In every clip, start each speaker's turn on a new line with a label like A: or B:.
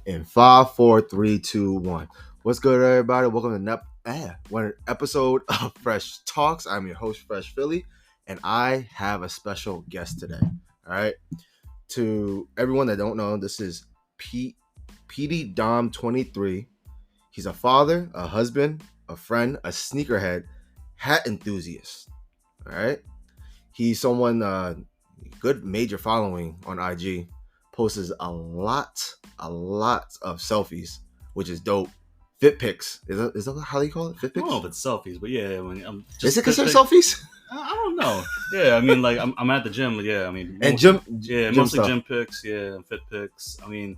A: In 5, 4, 3, 2, 1. What's good, everybody? Welcome to one episode of Fresh Talks. I'm your host, Fresh Philly, and I have a special guest today. All right. To everyone that don't know, this is PeteyDom23. He's a father, a husband, a friend, a sneakerhead, hat enthusiast. All right. He's someone good major following on IG. Posts a lot of selfies, which is dope. Fit pics. Is that how you call it? Fit pics?
B: I don't know if it's selfies, but yeah. I'm just
A: is it considered selfies?
B: I don't know. Yeah, I mean, like I'm at the gym, but yeah, I mean,
A: and
B: mostly
A: stuff.
B: gym pics, yeah, and fit pics. I mean,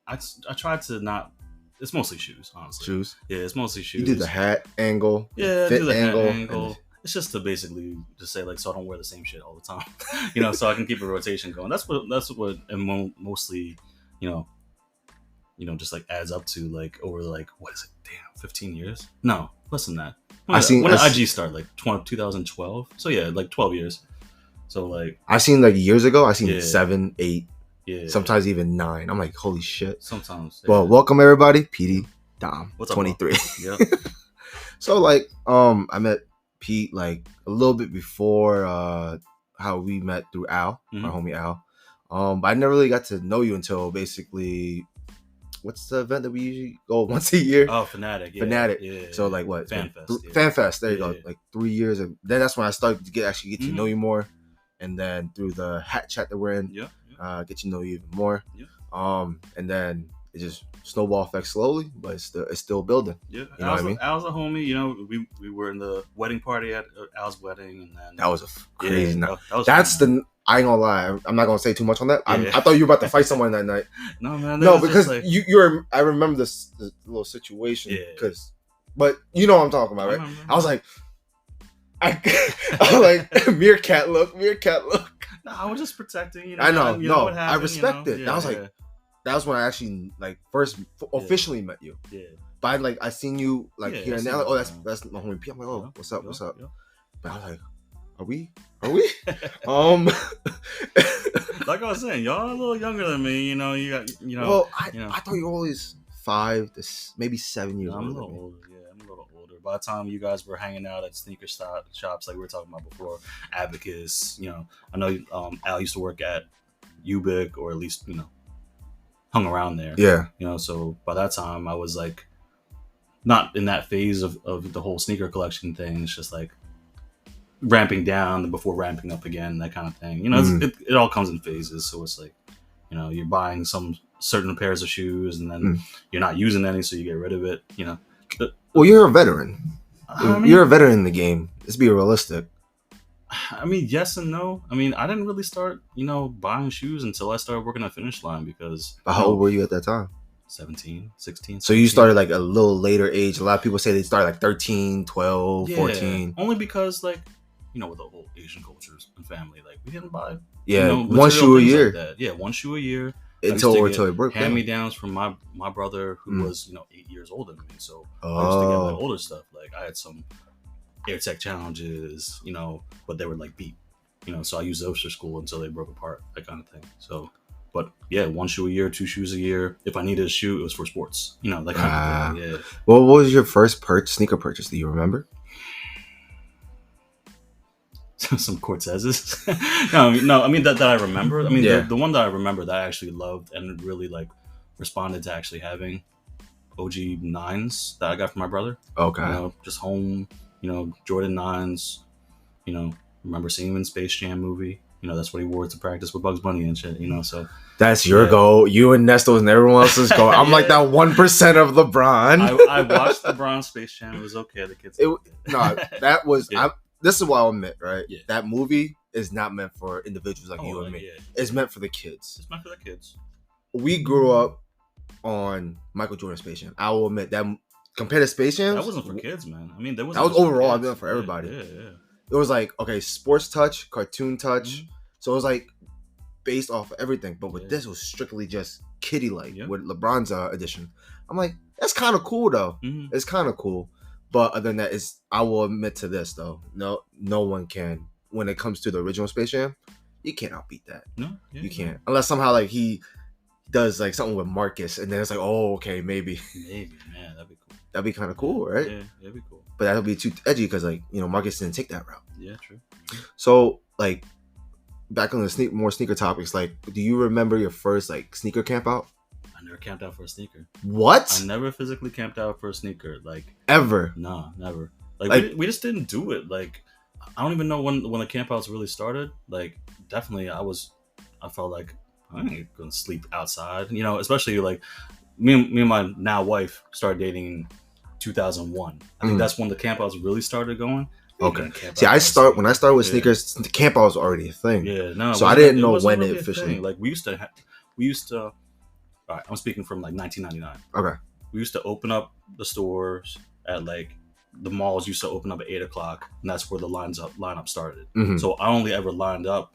B: I try to not. It's mostly shoes, honestly.
A: Shoes.
B: Yeah, it's mostly shoes.
A: You do the hat angle.
B: Yeah,
A: fit
B: do the
A: angle.
B: hat angle. It's just to basically just say like, so I don't wear the same shit all the time, so I can keep a rotation going. That's what mostly, just like adds up to like over like what is it? Damn, 15 years? No, less than that. When did IG start? Like 2012. So yeah, like 12 years. So like
A: I seen like years ago. I seen 7, 8.
B: Yeah.
A: Sometimes even 9. I'm like, holy shit.
B: Sometimes.
A: Yeah. Well, welcome everybody. PeteyDom23.
B: Yeah.
A: So like I met Pete like a little bit before how we met through Al, our homie Al. But I never really got to know you until basically what's the event that we usually go once a year?
B: Oh, Fanatic. Yeah.
A: Fanatic.
B: Yeah.
A: So like what?
B: FanFest.
A: FanFest. There you go. Like 3 years, and then that's when I started to get to know you more, and then through the hat chat that we're in, get to know you even more. Yeah. And then it just snowball effect slowly, but it's still building.
B: Yeah,
A: you know what I mean?
B: Al's a homie. We were in the wedding party at Al's wedding, and then
A: that was a crazy night.
B: That's
A: fun. I ain't gonna lie. I'm not gonna say too much on that. I thought you were about to fight someone that night.
B: No, man.
A: No, because like, you're. I remember this little situation. But you know what I'm talking about, right? I was like, I was like, meerkat look.
B: No, I was just protecting.
A: I know.
B: What happened,
A: I respect it. I was like. That was when I actually like first officially met you. Yeah. But I seen you like here and there. Like, oh, that's my homie P. I'm like, oh, what's up? But I was like, are we?
B: Like I was saying, y'all are a little younger than me. You got.
A: Well, I thought you were always 5 to maybe 7 years.
B: I'm a little older. Yeah, I'm a little older. By the time you guys were hanging out at sneaker shops like we were talking about before, Abacus. I know Al used to work at Ubic, or at least hung around there.
A: Yeah.
B: So by that time I was like not in that phase of the whole sneaker collection thing. It's just like ramping down before ramping up again, that kind of thing. It all comes in phases. So it's like, you're buying some certain pairs of shoes and then you're not using any, so you get rid of it,
A: Well, you're a veteran. You're a veteran in the game. Let's be realistic.
B: I mean, yes and no. I mean, I didn't really start, buying shoes until I started working at Finish Line because...
A: How old were you at that time?
B: 17, 16.
A: So you started like a little later age. A lot of people say they started like 13, 12, 14.
B: Only because with the whole Asian cultures and family, like we didn't buy...
A: one shoe a year.
B: Like that. One shoe a year.
A: Until it broke.
B: Hand-me-downs from my brother who was, 8 years older than me. So I used to get my older stuff. Like I had some... AirTech challenges, but they were like beat, so I used those for school until they broke apart, that kind of thing. So, but yeah, 1 shoe a year, 2 shoes a year. If I needed a shoe, it was for sports, that kind of thing. Yeah.
A: Well, what was your first sneaker purchase? Do you remember?
B: Some Cortezes. no, I mean that I remember. I mean the one that I remember that I actually loved and really like responded to actually having OG 9s that I got from my brother.
A: Okay.
B: Just home. Jordan 9s, remember seeing him in Space Jam movie. That's what he wore to practice with Bugs Bunny and shit, so. That's your goal. You and Nesto and everyone else's goal. I'm like that 1% of LeBron. I watched LeBron Space Jam. It was okay. The kids.
A: That was, this is what I'll admit, right? Yeah. That movie is not meant for individuals like you and me. Yeah. It's meant for the kids.
B: It's meant for the kids.
A: We grew up on Michael Jordan Space Jam. I will admit that. Compared to Space Jam,
B: that wasn't for kids, man. I mean, that was
A: overall. I've done for everybody.
B: Yeah.
A: It was like sports touch, cartoon touch. So it was like based off of everything. But with this, it was strictly just kiddie like with LeBron's edition. I'm like, that's kind of cool though. It's kind of cool. But other than that, I will admit to this though. No one can. When it comes to the original Space Jam, you can't outbeat that.
B: No,
A: you can't unless somehow like he does like something with Marcus, and then it's like, oh, okay, maybe
B: man, that'd be cool.
A: That'd be kind of cool, right?
B: Yeah, that'd be cool.
A: But that'll be too edgy because, like, Marcus didn't take that route.
B: Yeah, true.
A: So, like, back on the more sneaker topics, like, do you remember your first like sneaker camp out?
B: I never camped out for a sneaker.
A: What?
B: I never physically camped out for a sneaker, like
A: ever.
B: No, never. Like we just didn't do it. Like I don't even know when the campouts really started. Like definitely, I felt like I ain't gonna sleep outside. Especially like me and my now wife started dating 2001. I think that's when the campouts really started going.
A: Okay. See, when I started with sneakers, the camp out was already a thing.
B: Yeah, no.
A: So I didn't know when it officially.
B: Like we used to. All right, I'm speaking from like 1999.
A: Okay.
B: We used to open up the stores at like the malls used to open up at 8:00, and that's where the lineup started.
A: Mm-hmm.
B: So I only ever lined up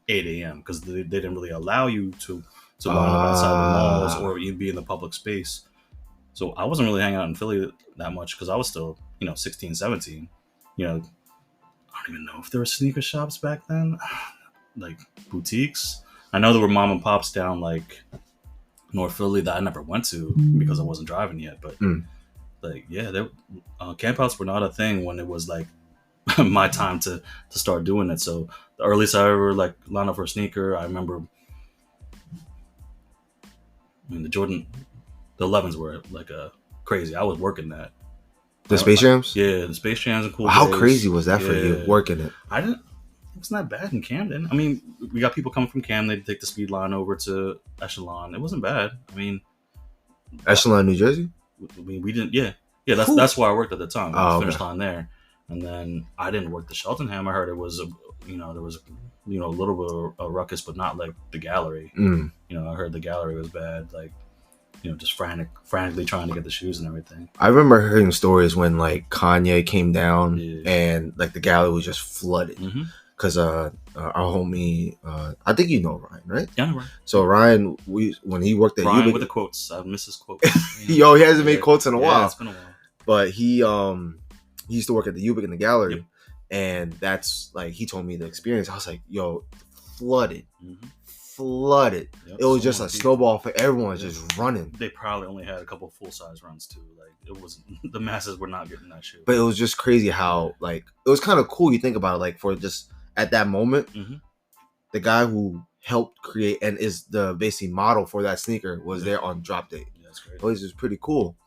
B: 8 a.m. because they didn't really allow you to line up outside the malls or even be in the public space. So I wasn't really hanging out in Philly that much because I was still 16, 17. I don't even know if there were sneaker shops back then, like boutiques. I know there were mom and pops down like North Philly that I never went to because I wasn't driving yet. But like, yeah, campouts were not a thing when it was like my time to start doing it. So the earliest I ever like lined up for a sneaker, I remember. The 11s were like crazy. I was working that.
A: The Space Jams?
B: Yeah, the Space Jams and cool.
A: How
B: days.
A: Crazy was that for you, working it?
B: It wasn't that bad in Camden. I mean, we got people coming from Camden to take the speed line over to Echelon. It wasn't bad. I mean,
A: Echelon, New Jersey?
B: We didn't, yeah. That's where I worked at the time. Finish line there. And then I didn't work the Cheltenham. I heard it was, there was, a little bit of a ruckus, but not like the gallery. I heard the gallery was bad. Like, just frantically trying to get the shoes and everything.
A: I remember hearing stories when like Kanye came down and like the gallery was just flooded because our homie, I think Ryan, right?
B: Yeah, Ryan.
A: So Ryan, when he worked at
B: Ryan with the quotes, I miss his quotes.
A: Yo, he hasn't made quotes in a while.
B: It's been a while.
A: But he used to work at the Ubik in the gallery, and that's like he told me the experience. I was like, yo, flooded. Flooded. It was just a snowball for everyone just running.
B: They probably only had a couple full-size runs too. Like it wasn't the masses were not getting that shoe.
A: But it was just crazy how like it was kind of cool. You think about it, like for just at that moment, the guy who helped create and is the basically model for that sneaker was there on drop date.
B: Yeah, that's crazy.
A: It was just pretty cool.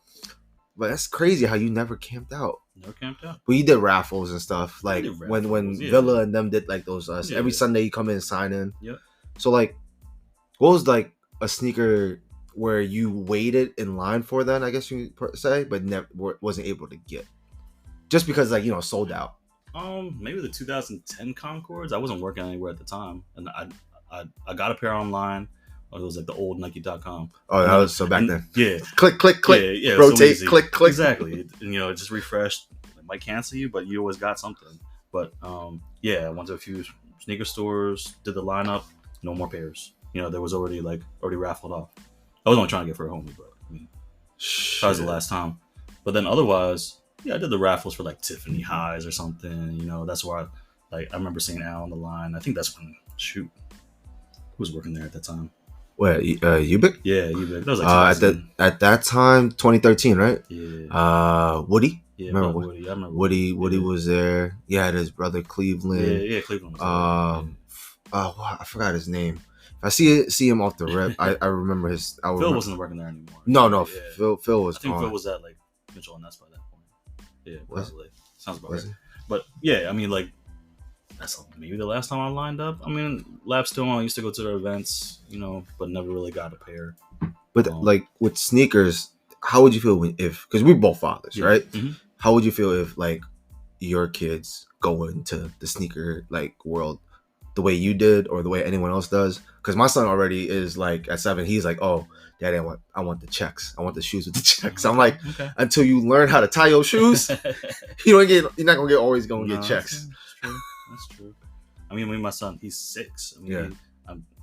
A: But that's crazy how you never camped out.
B: Never camped out.
A: But you did raffles and stuff. Like when Villa and them did like those every Sunday you come in and sign in.
B: Yep.
A: So like, what was like a sneaker where you waited in line for then, I guess you say, but never wasn't able to get? Just because like, sold out.
B: Maybe the 2010 Concords. I wasn't working anywhere at the time. And I got a pair online. It was like the old Nike.com.
A: Oh, that was so back then.
B: Yeah.
A: Click, click, click.
B: Yeah,
A: rotate,
B: so
A: click, click.
B: Exactly. It just refreshed. It might cancel you, but you always got something. But I went to a few sneaker stores, did the lineup, no more pairs. There was already raffled off. I was only trying to get for a homie, but that was the last time. But then otherwise, I did the raffles for like Tiffany Highs or something. That's where I remember seeing Al on the line. I think that's when who was working there at that time?
A: What, Ubik?
B: Yeah, Ubik. That was like
A: at that time, 2013, right?
B: Yeah.
A: Woody?
B: Yeah,
A: remember
B: Woody. I remember
A: Woody was there. Yeah, his brother Cleveland.
B: Yeah, Cleveland was there.
A: I forgot his name. If I see him off the rip, I remember his.
B: Phil wasn't working there anymore.
A: No,
B: yeah.
A: Phil was.
B: I think
A: gone.
B: Phil was at like Mitchell and Ness by that point. Yeah, probably. Sounds about right.
A: It?
B: But yeah, I mean, like that's maybe the last time I lined up. I mean, Lapstone, I used to go to their events, but never really got a pair.
A: But like with sneakers, how would you feel because we're both fathers, right? Mm-hmm. How would you feel if like your kids go into the sneaker like world the way you did or the way anyone else does? Because my son already is like at 7, he's like, oh, Daddy, I want the checks. I want the shoes with the checks. I'm like, until you learn how to tie your shoes, you're not gonna always get checks.
B: That's true. I mean, my son, he's 6. I mean,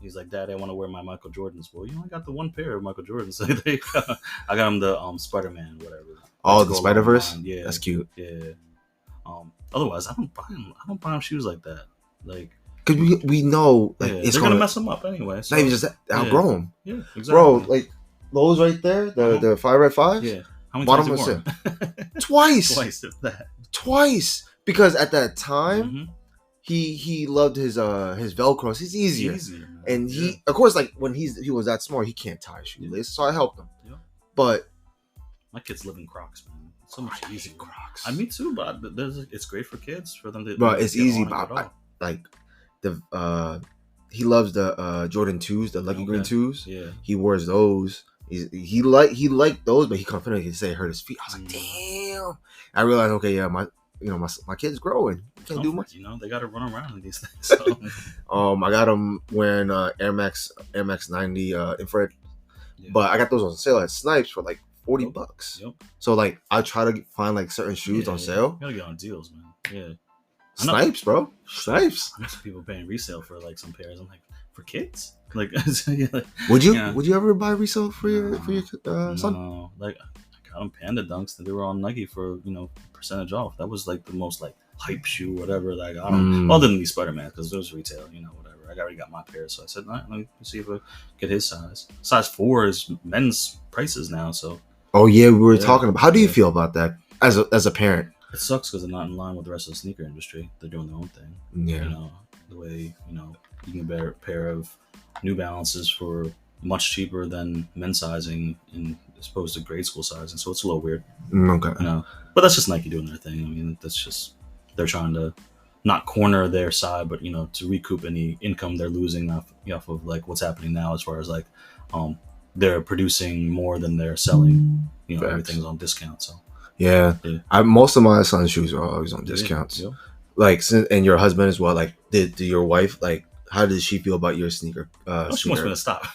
B: he's like, Dad, I want to wear my Michael Jordans. Well, you only got the one pair of Michael Jordans. So there you go. I got him the Spider-Man, whatever.
A: Oh, the Spider-Verse?
B: Yeah,
A: that's cute.
B: Yeah. Otherwise, I don't buy him shoes like that. Like,
A: because we know like it's
B: they're gonna mess them up anyway. So.
A: Not even just that, outgrow them.
B: Yeah, exactly.
A: Bro, like those right there, the 5 red 5s.
B: Yeah. How many
A: bottom
B: times
A: of Twice.
B: Twice if that.
A: Twice. Because at that time, he loved his Velcros. He's easier. And he, of course, like when he was that smart, he can't tie shoelaces, so I helped him. Yeah. But
B: my kids live in Crocs, man. It's so much easier. Crocs. Me too, but it's great for kids for them to.
A: Bro, it's easy. But like he loves the Jordan 2s, the Lucky Green 2s. Yeah, he wears those. He liked those, but he confidently could say it hurt his feet. I was like, damn. I realized, okay, yeah, my kid's growing. Can't do much.
B: They got to run around in these things. So.
A: I got them wearing Air Max 90 infrared, but I got those on sale at Snipes for like $40. Yep. So like I try to find like certain shoes on sale.
B: You gotta get on deals, man. Yeah.
A: Snipes, bro. Snipes.
B: I know some people paying resale for like some pairs. I'm like, for kids? Like,
A: would you ever buy resale for your son?
B: No, like I got them Panda Dunks and they were on Nike for percentage off. That was like the most like hype shoe, whatever. Like I don't other than these Spider-Man because those retail, whatever. I already got my pair, so I said, all right, let me see if I get his size. Size 4 is men's prices now, so. Oh yeah, we were talking about. How do you feel about that as a parent? It sucks because they're not in line with the rest of the sneaker industry. They're doing their own thing. Yeah. The way you can get a pair of New Balances for much cheaper than men's sizing as opposed to grade school sizing, so it's a little weird. Okay. But that's just Nike doing their thing. I mean, that's just they're trying to not corner their side, but to recoup any income they're losing off of like what's happening now as far as like they're producing more than they're selling. Everything's on discount. So yeah. Most of my son's shoes are always on discounts. Yeah. Like, and your husband as well. Like, did your wife like? How did she feel about your sneaker? She wants me to stop.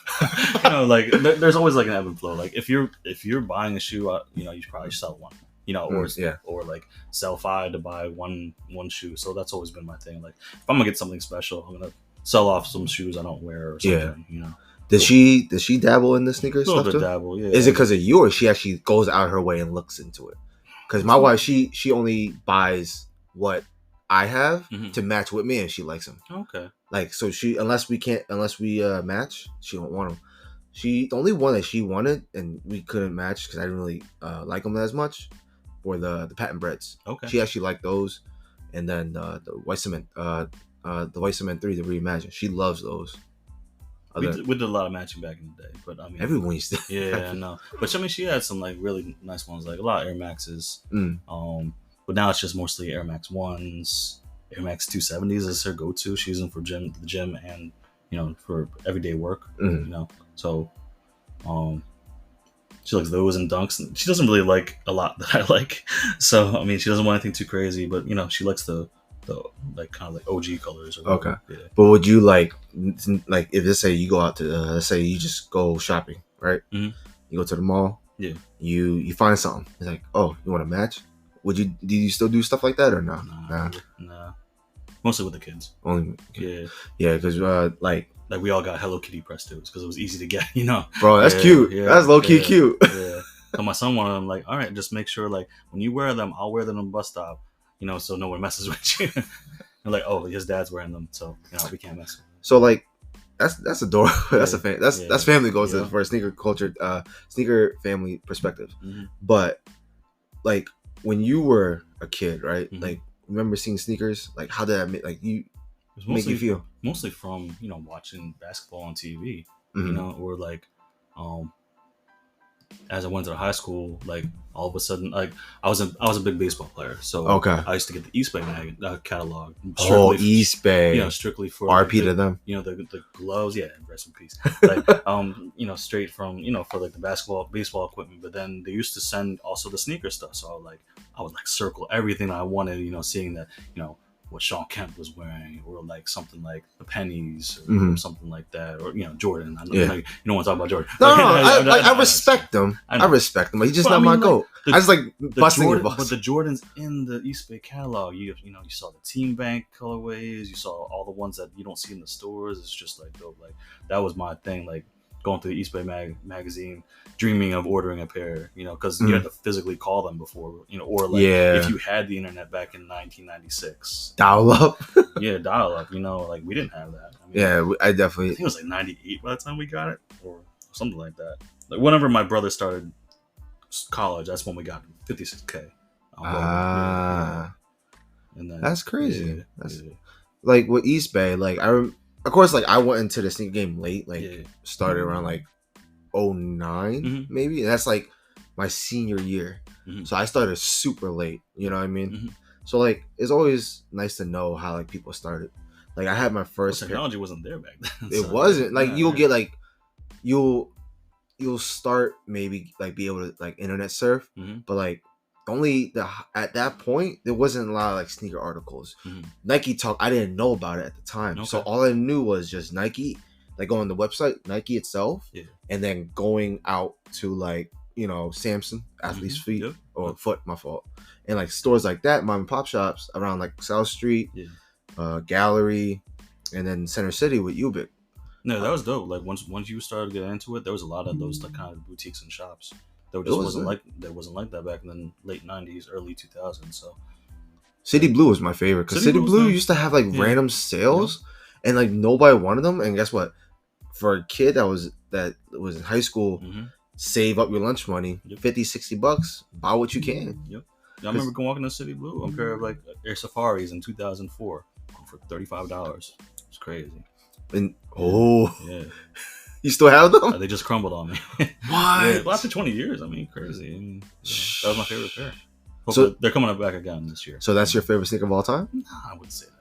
B: Like there's always like an ebb and flow. Like if you're buying a shoe, you probably sell one. Or like sell 5 to buy one shoe. So that's always been my thing. Like if I'm gonna get something special, I'm gonna sell off some shoes I don't wear or something. Yeah. Does she dabble in the sneaker stuff too? Dabble, yeah. Is it because of you, or she actually goes out her way and looks into it? Because my wife, she only buys what I have to match with me, and she likes them. Okay. Like so, unless we match, she don't want them. The only one that she wanted and we couldn't match because I didn't really like them as much were the patent breads. Okay. She actually liked those, and then the white cement, the white cement 3, the Reimagine. She loves those. We did a lot of matching back in the day, but I mean, everyone used to. Yeah, no, but I mean, she had some like really nice ones, like a lot of Air Maxes. But now it's just mostly Air Max 1s, Air Max 270s is her go-to. She uses them for the gym, and for everyday work. So, she likes those and Dunks. She doesn't really like a lot that I like, so I mean, she doesn't want anything too crazy, but she likes the like kind of like OG colors. Or okay, yeah. But would you like if let's say you go out to let's say you just go shopping, right? Mm-hmm. You go to the mall. Yeah. You find something. It's like, oh, you want to match? Do you still do stuff like that or no? Nah. Mostly with the kids. Only. Yeah. Yeah, because like we all got Hello Kitty press twos because it was easy to get. Bro, that's cute. Yeah, that's low key cute. Yeah. So my son wanted them. Like, all right, just make sure like when you wear them, I'll wear them on the bus stop. So no one messes with you. And like, oh, his dad's wearing them, so we can't mess with them. So like, that's adorable. That's that's family goals for a sneaker culture, sneaker family perspective. Mm-hmm. But like when you were a kid, right? Mm-hmm. Like, remember seeing sneakers? Like, how did that make you feel? Mostly from watching basketball on TV, mm-hmm. Or like, as I went to high school, like all of a sudden, like I was a big baseball player, so okay. I used to get the East Bay catalog. East Bay, strictly for RP to them. The gloves, yeah, rest in peace. Like, straight from for like the baseball equipment. But then they used to send also the sneaker stuff, so I would circle everything I wanted. Seeing that what Sean Kemp was wearing, or like something like the pennies, or mm-hmm. something like that, or Jordan. I know, you don't want to talk about Jordan. No, I respect him. I respect him, but he's just not my goat. I just like busting your balls. But the Jordans in the East Bay catalog, you saw the Team Bank colorways, you saw all the ones that you don't see in the stores. It's just like dope. Like that was my thing. Like going through the East Bay magazine, dreaming of ordering a pair, you know, because you had to physically call them before, you know, or like if you had the internet back in 1996.
A: Dial up.
B: Yeah, dial up, you know, like we didn't have that. I mean,
A: yeah, I definitely.
B: I think it was like 98 by the time we got it, or something like that. Like whenever my brother started college, that's when we got 56K.
A: And then, that's crazy. That's like with East Bay. Like of course, like I went into the sneaker game late. Like started around like 09 maybe. And that's like my senior year. So I started super late. You know what I mean? So like it's always nice to know how like people started. Like I had my first
B: technology wasn't there back then.
A: It wasn't. Like you'll get like you'll start maybe like be able to like internet surf, but like at that point there wasn't a lot of like sneaker articles. Nike Talk, I didn't know about it at the time, so all I knew was just Nike, like going on the website Nike itself, and then going out to like, you know, Samson Athlete's Feet or Foot, my fault, and like stores like that, mom and pop shops around like South Street, Gallery, and then Center City with Ubik.
B: No, that was dope. Like once you started getting into it, there was a lot of those like kind of boutiques and shops. There wasn't like that back in the late 90s, early 2000s. So
A: City Blue was my favorite because City Blue used to have like random sales, and like nobody wanted them. And guess what? For a kid that was in high school, save up your lunch money, $50-$60, buy what you can.
B: I remember walking to City Blue, a pair of like Air Safaris in 2004 for $35. It's crazy.
A: And you still have them?
B: They just crumbled on me.
A: What?
B: After 20 years, I mean, crazy. I mean, that was my favorite pair. Hopefully, they're coming back again this year.
A: So that's your favorite sneaker of all time?
B: No, I wouldn't say that.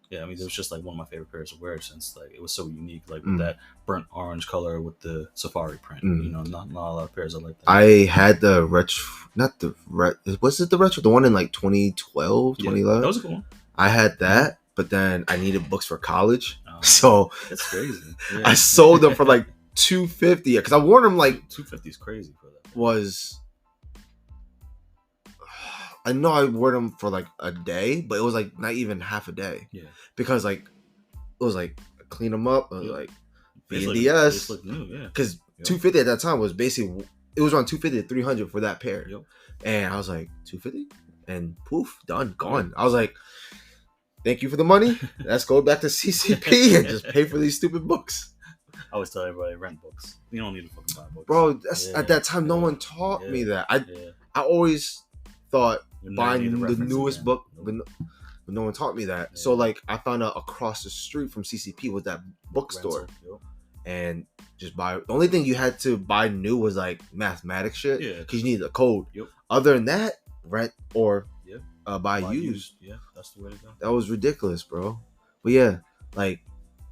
B: Yeah, I mean, it was just like one of my favorite pairs to wear since like it was so unique, like with that burnt orange color with the safari print. You know, not a lot of pairs are like that.
A: I had the retro, was it the retro? The one in like 2012, 2011?
B: That was a cool one.
A: I had that, but then I needed books for college. So
B: that's crazy.
A: I sold them for like $250 because I wore them like
B: $250 is crazy for that.
A: I know I wore them for like a day, but it was like not even half a day. Yeah, because like it was like clean them up, like VNDS. Because $250 at that time was basically it was around $250 to $300 for that pair. And I was like $250 and poof, done, gone. I was like, thank you for the money. Let's go back to CCP and just pay for these stupid books.
B: I always tell everybody, rent books. You don't need to fucking buy books.
A: Bro, at that time, no one taught me that. I always thought buying the newest book, but no one taught me that. So like, I found out across the street from CCP was that bookstore, and just buy. The only thing you had to buy new was like mathematics shit, because you needed a code. Other than that, rent or buy used.
B: Yeah, that's the way to go.
A: That was ridiculous, bro. But yeah, like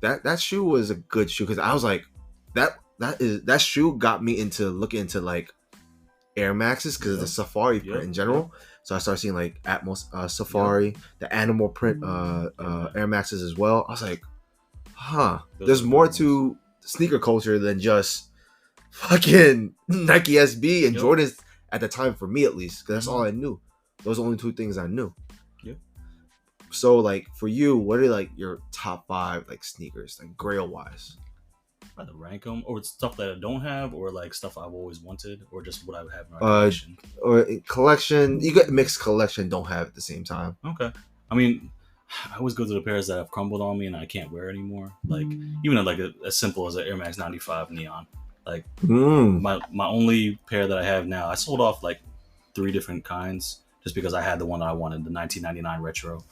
A: that shoe was a good shoe because I was like, that shoe got me into looking into like Air Maxes because of the Safari print in general. So I started seeing like Atmos Safari, the animal print Air Maxes as well. I was like, there's more to sneaker culture than just fucking Nike SB and Jordans at the time, for me at least, because that's all I knew. Those are the only two things I knew. So like for you, what are like your top 5 like sneakers, like Grail wise?
B: I have to rank them, or stuff that I don't have, or like stuff I've always wanted, or just what I have in my collection.
A: Or collection, you get mixed collection, don't have at the same time.
B: Okay, I mean, I always go to the pairs that have crumbled on me and I can't wear anymore. Like even like as simple as an Air Max 95 Neon. Like my only pair that I have now, I sold off like 3 different kinds just because I had the one that I wanted, the 1999 retro.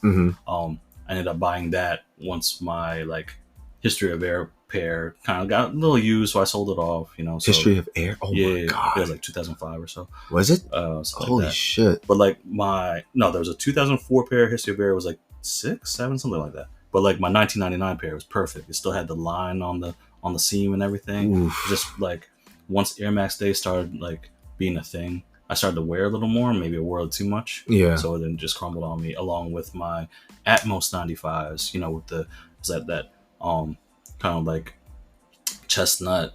B: I ended up buying that once my like History of Air pair kind of got a little used, so I sold it off. You know, so,
A: History of Air. Oh my god,
B: it was like 2005 or so.
A: Was it?
B: Holy
A: shit!
B: But like there was a 2004 pair. History of Air was like 6, 7, something like that. But like my 1999 pair was perfect. It still had the line on the seam and everything. Just like once Air Max Day started like being a thing, I started to wear a little more. Maybe I wore it too much. Yeah. So it then just crumbled on me, along with my Atmos 95s. You know, with the that kind of like chestnut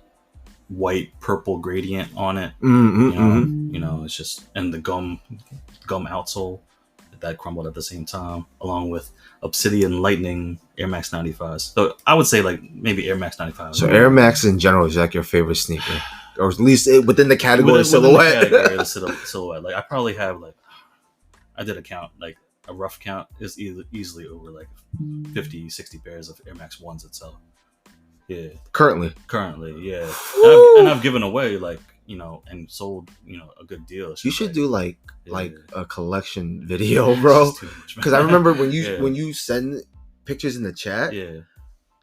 B: white purple gradient on it. You know, it's just, and the gum outsole. that crumbled at the same time, along with Obsidian Lightning Air Max 95s. So I would say like maybe Air Max 95.
A: So Air Max in general is like your favorite sneaker, or at least within the category silhouette.
B: Within the category of silhouette. Like I probably have like, I did a count, like a rough count is easily over like 50, 60 pairs of Air Max 1s itself. Yeah.
A: Currently,
B: yeah. And I've given away like, you know, and sold, you know, a good deal.
A: You should do like a collection video, bro. Because I remember when you send pictures in the chat,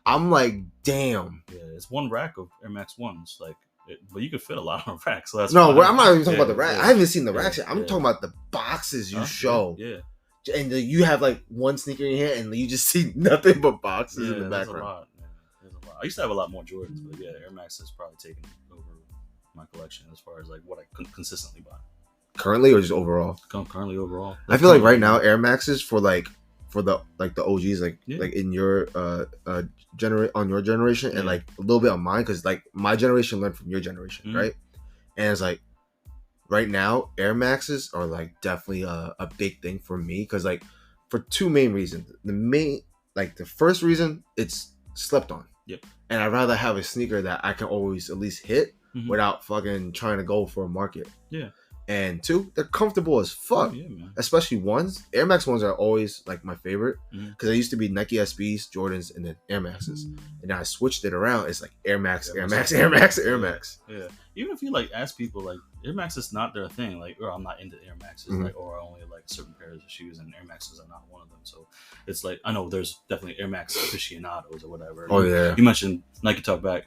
A: I'm like, damn.
B: Yeah, it's one rack of Air Max 1s, like, but you could fit a lot on racks. So that's
A: no, fine. I'm not even talking about the rack. I haven't seen the racks yet. I'm talking about the boxes you show.
B: Yeah.
A: And you have like one sneaker in your hand, and you just see nothing but boxes in the background.
B: There's a lot. I used to have a lot more Jordans, but yeah, Air Max has probably taken over my collection as far as like what I consistently buy.
A: Currently, or just overall?
B: Currently overall.
A: I feel like right now Air Maxes for the OGs, like in your on your generation, and like a little bit on mine, because like my generation learned from your generation, right? And it's like right now Air Maxes are like definitely a big thing for me, because like for two main reasons. The first reason, it's slept on.
B: Yep.
A: And I'd rather have a sneaker that I can always at least hit without fucking trying to go for a market.
B: Yeah.
A: And two, they're comfortable as fuck.
B: Yeah, man.
A: Especially ones. Air Max ones are always like my favorite, because I used to be Nike SBs, Jordans, and then Air Maxes. And now I switched it around. It's like Air Max, Air Max, Air Max, Air Max.
B: Yeah. Even if you like ask people, like, Air Max is not their thing, like, or I'm not into Air Maxes, like, or I only like certain pairs of shoes, and Air Maxes are not one of them. So it's like, I know there's definitely Air Max aficionados or whatever.
A: Oh yeah.
B: You mentioned Nike Talk back.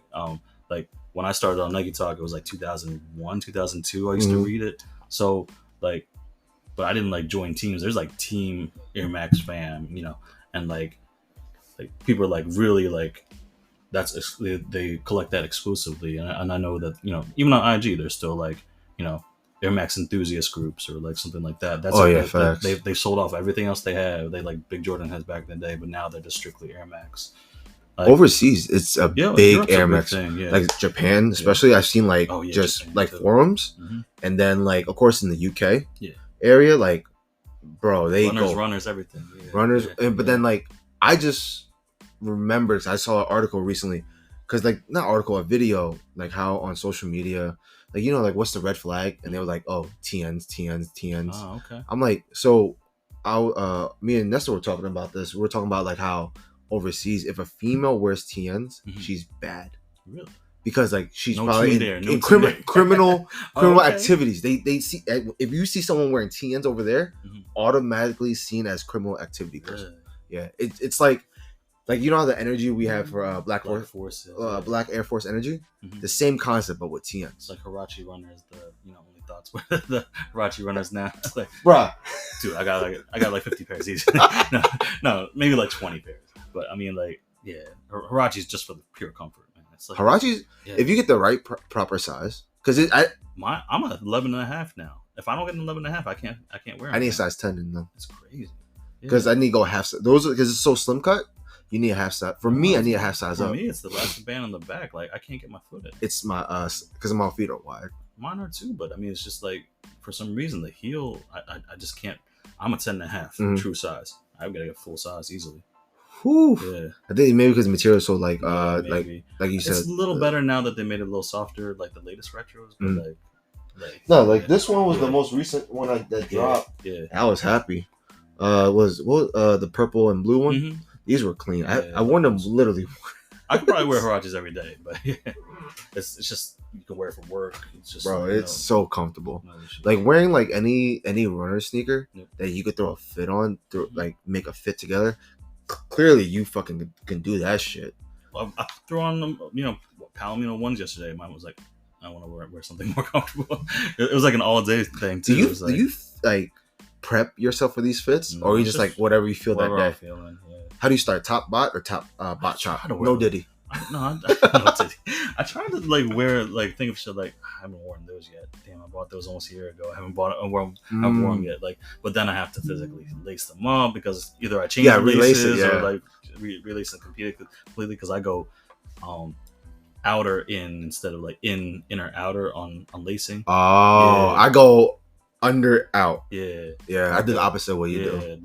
B: Like when I started on Nike Talk, it was like 2001, 2002. I used to read it. So like, but I didn't like join teams. There's like Team Air Max fam, you know, and like people are like really like, they collect that exclusively, and I know that, you know, even on IG there's still like, you know, Air Max enthusiast groups or like something like that. That's
A: facts.
B: They sold off everything else they have. They like Big Jordan has back in the day, but now they're just strictly Air Max. Like,
A: overseas, it's a big Air Max
B: thing,
A: like Japan, especially. I've seen like Japan, like too. Forums, and then like of course in the UK area, like bro, they
B: runners, everything,
A: runners. But then like I just remember, cause I saw an article recently, because like not article, a video, like how on social media, like, you know, like what's the red flag, and they were like, oh, TNs.
B: Oh, okay.
A: I'm like, so me and Nesto were talking about this. We were talking about like how overseas, if a female wears TNs, she's bad.
B: Really?
A: Because like she's
B: no
A: probably in criminal activities. They see, if you see someone wearing TNs over there, automatically seen as criminal activity person. Yeah, it's like you know how the energy we have for Black Air Force energy, the same concept but with TNs.
B: It's like Hirachi runners, the, you know, only thoughts were the Hirachi runners now. It's like,
A: bruh,
B: dude, I got like 50 pairs easy. no, maybe like 20 pairs. But I mean, like, yeah, Hirachi's just for the pure comfort, man. It's like,
A: Hirachi's, if you get the right proper size, because
B: I'm a 11 and a half now. If I don't get an 11 and a half, I can't wear them.
A: I need a size 10 in them.
B: It's crazy.
A: Because I need to go half size. Those are, because it's so slim cut. You need a half size. For me, I need a half size up.
B: For me, it's the elastic band on the back. Like, I can't get my foot in.
A: It's my because my feet are wide.
B: Mine are too, but I mean, it's just like, for some reason, the heel, I just can't. I'm a 10 and a half true size. I've got to get full size easily.
A: Whew.
B: Yeah,
A: I think maybe because the material is so like like you said,
B: it's a little better now that they made it a little softer, like the latest retros.
A: But this one was the most recent one that dropped.
B: Yeah,
A: I was happy. Was the purple and blue one? These were clean. I worn them literally.
B: I could probably wear Hirachis every day, but it's just, you can wear it for work. It's just,
A: bro, it's so comfortable. Like wearing like any runner sneaker that you could throw a fit on, like make a fit together. Clearly, you fucking can do that shit.
B: I threw on them, you know, Palomino ones yesterday. Mine was like, I want to wear something more comfortable. It was like an all day thing too.
A: Do you prep yourself for these fits, or you just like whatever you feel that day? How do you start? Top bot or top bot chop? No Diddy.
B: No Diddy. I tried to like wear, like, think of shit like, I haven't worn those yet. Damn, I bought those almost a year ago. I haven't worn them yet. Like, but then I have to physically lace them up, because either I change the laces or like release them completely, because I go outer in instead of like inner outer on lacing.
A: I go Under out.
B: Yeah.
A: Yeah, I did the opposite of what you do.
B: Yeah,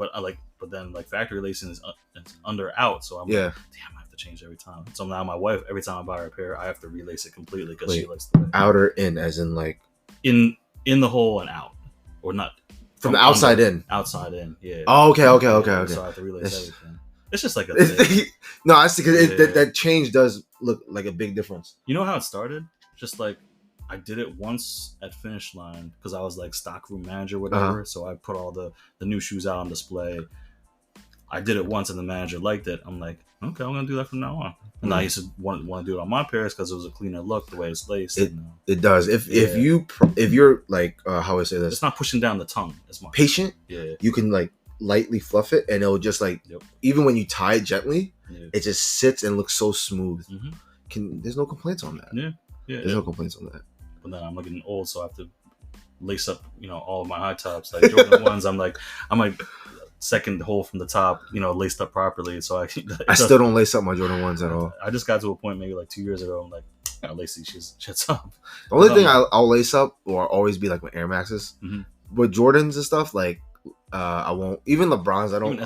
B: but then like factory lacing is it's under out, so I'm like, damn, I have to change every time. So now my wife, every time I buy her a pair, I have to relace it completely because she likes the way.
A: Out or in, as in like
B: in the hole and out, or not
A: from the outside
B: under,
A: in.
B: Outside in, yeah.
A: Oh, okay.
B: So I have to relace everything. It's just like a thing.
A: No, I see, because that change does look like a big difference.
B: You know how it started? Just like I did it once at Finish Line because I was like stockroom manager, whatever. So I put all the new shoes out on display. I did it once and the manager liked it. I'm like, okay, I'm gonna do that from now on. And I used to want to do it on my pairs because it was a cleaner look the way it's laced.
A: It does. If you're like how I say this,
B: it's not pushing down the tongue as much.
A: Patient. Yeah, you can like lightly fluff it and it'll just like even when you tie it gently, it just sits and looks so smooth. There's no complaints on that. There's no complaints on that.
B: But then I'm getting old, so I have to lace up, all of my high tops. Like Jordan ones, I'm like second hole from the top, laced up properly. So I
A: still don't lace up my Jordan ones at all.
B: I just got to a point maybe like 2 years ago. I'm like, I lace these shits up.
A: The only thing I'll lace up or always be like my Air Maxes. With Jordans and stuff, like I won't. Even LeBrons, I don't.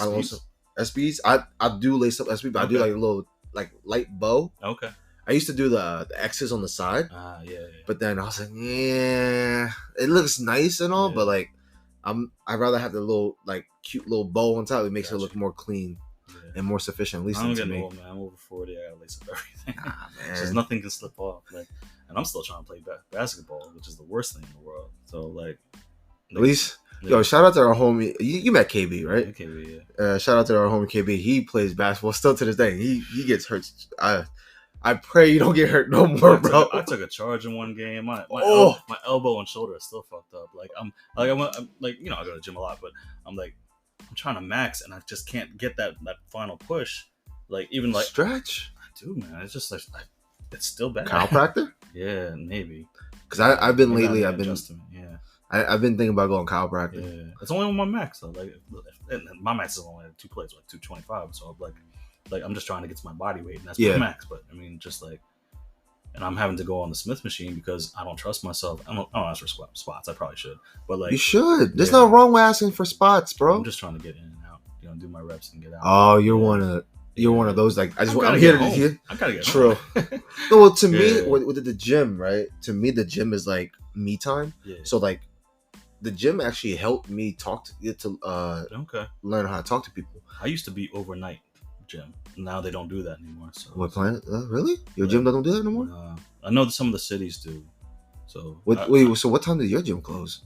A: SBs. I do lace up SB, but I do like a little like light bow.
B: Okay.
A: I used to do the X's on the side.
B: Yeah.
A: But then I was like, yeah, it looks nice and all, but like, I'd rather have the little like cute little bow on top. It makes it look more clean and more sufficient. At least
B: I'm
A: to
B: getting
A: me.
B: Old, man. I'm over 40. I gotta lace up everything.
A: Man.
B: Just nothing can slip off. Like, and I'm still trying to play basketball, which is the worst thing in the world. So like,
A: at least. Yo, shout out to our homie. You met KB, right?
B: Yeah, KB, yeah.
A: Shout out to our homie KB. He plays basketball still to this day. He gets hurt. I pray you don't get hurt no more, bro.
B: I took a charge in one game. My elbow and shoulder is still fucked up. Like I'm I go to the gym a lot, but I'm trying to max and I just can't get that final push. Like even like
A: stretch.
B: I do, man. It's just like it's still bad.
A: Chiropractor?
B: Yeah, maybe.
A: Because I've been I've been thinking about going chiropractor.
B: Yeah, it's only on my max though. Like, and my max is only at 2 plates, like 225. So I'm just trying to get to my body weight, and that's my max. But I mean, just like, and I'm having to go on the Smith machine because I don't trust myself. I don't ask for spots. I probably should, but like,
A: you should. There's no wrong with asking for spots, bro.
B: I'm just trying to get in and out. Do my reps and get out.
A: Oh, you're one of those like I'm here to hear.
B: I gotta get
A: true. No, well, to me, with the gym, right? To me, the gym is like me time. Yeah. So like, the gym actually helped me learn how to talk to people.
B: I used to be overnight gym. Now they don't do that anymore. So
A: what planet? Really? Your gym doesn't do that anymore?
B: I know that some of the cities do. So
A: so what time did your gym close?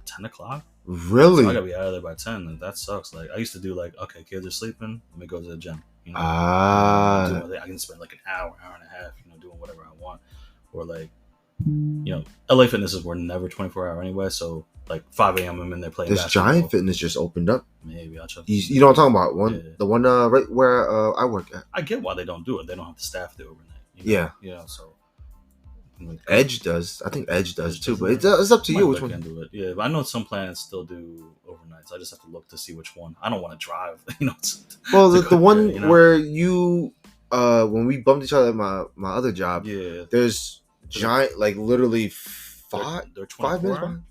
B: 10 o'clock.
A: Really?
B: So I gotta be out of there by 10, and that sucks. Like I used to do like, okay, kids are sleeping, let me go to the gym. I can spend like an hour and a half, doing whatever I want. Or like, LA Fitnesses were never 24-hour anyway, so like 5 a.m. I'm in there playing basketball.
A: Giant Fitness just opened up.
B: Maybe I'll check.
A: You know what I'm talking about? The one right where I work at.
B: I get why they don't do it. They don't have the staff to overnight.
A: Yeah.
B: So
A: Edge does. I think Edge does too, but it's up to you which one.
B: Can do it. Yeah, but I know some planets still do overnights. I just have to look to see which one. I don't want to drive.
A: Well, the one where you when we bumped each other at my other job. Yeah. There's giant, like literally 5 minutes behind.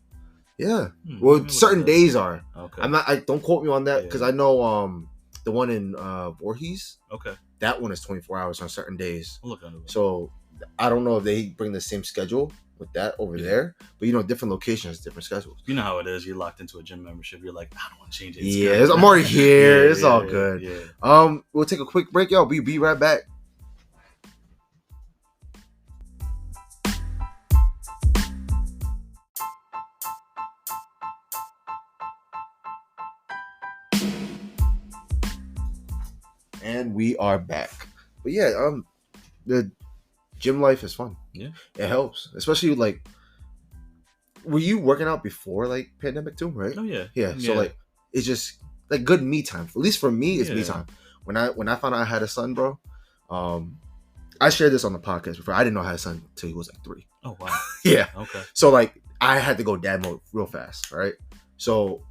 A: Yeah. Well, certain days are. Okay. I'm not. Don't quote me on that because I know the one in Voorhees.
B: Okay.
A: That one is 24 hours on certain days.
B: I'll look under it.
A: So I don't know if they bring the same schedule with that over there, but different locations, different schedules.
B: You know how it is. You're locked into a gym membership. You're like, I don't want to change it.
A: Yeah, I'm already here. It's all good. Yeah. We'll take a quick break, y'all. We'll be right back. And we are back. But yeah, the gym life is fun.
B: Yeah.
A: It helps. Especially like, were you working out before like pandemic too, right?
B: Oh yeah.
A: Yeah. So like, it's just like good me time. At least for me, it's me time. When I found out I had a son, bro, I shared this on the podcast before. I didn't know I had a son until he was like 3.
B: Oh wow.
A: Yeah.
B: Okay.
A: So like, I had to go dad mode real fast, right? So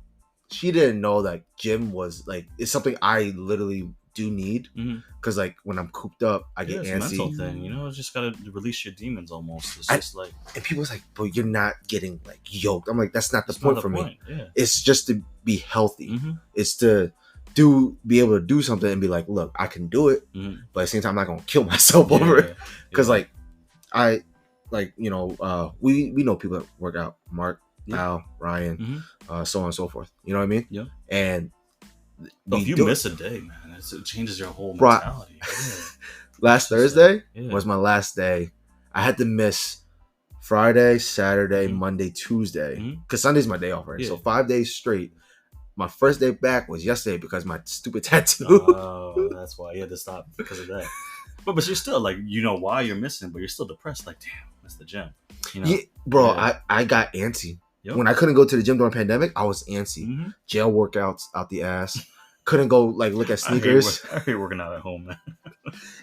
A: she didn't know that gym was like, it's something I literally do need, because like when I'm cooped up, I get
B: it's
A: antsy.
B: A mental thing, you know. It's just gotta release your demons almost. It's just like,
A: and people's like, but you're not getting like yoked. I'm like, that's not the point for me.
B: Yeah.
A: It's just to be healthy. It's to be able to do something and be like, look, I can do it, but at the same time, I'm not gonna kill myself over it, because like I like, you know, we know people that work out, Mark, Al, Ryan, so on and so forth. You know what I mean?
B: Yeah.
A: And
B: if you miss a day, man, it changes your whole mentality.
A: Last Thursday was my last day. I had to miss Friday, Saturday, Monday, Tuesday, because Sunday's my day off, right? So 5 days straight. My first day back was yesterday because my stupid tattoo.
B: Oh, that's why you had to stop because of that. But you're still like, you know why you're missing, but you're still depressed. Like, damn, that's the gym. You know?
A: Bro, I got antsy. Yep. When I couldn't go to the gym during the pandemic, I was antsy. Jail workouts out the ass. Couldn't go like look at sneakers.
B: I hate working out at home, man.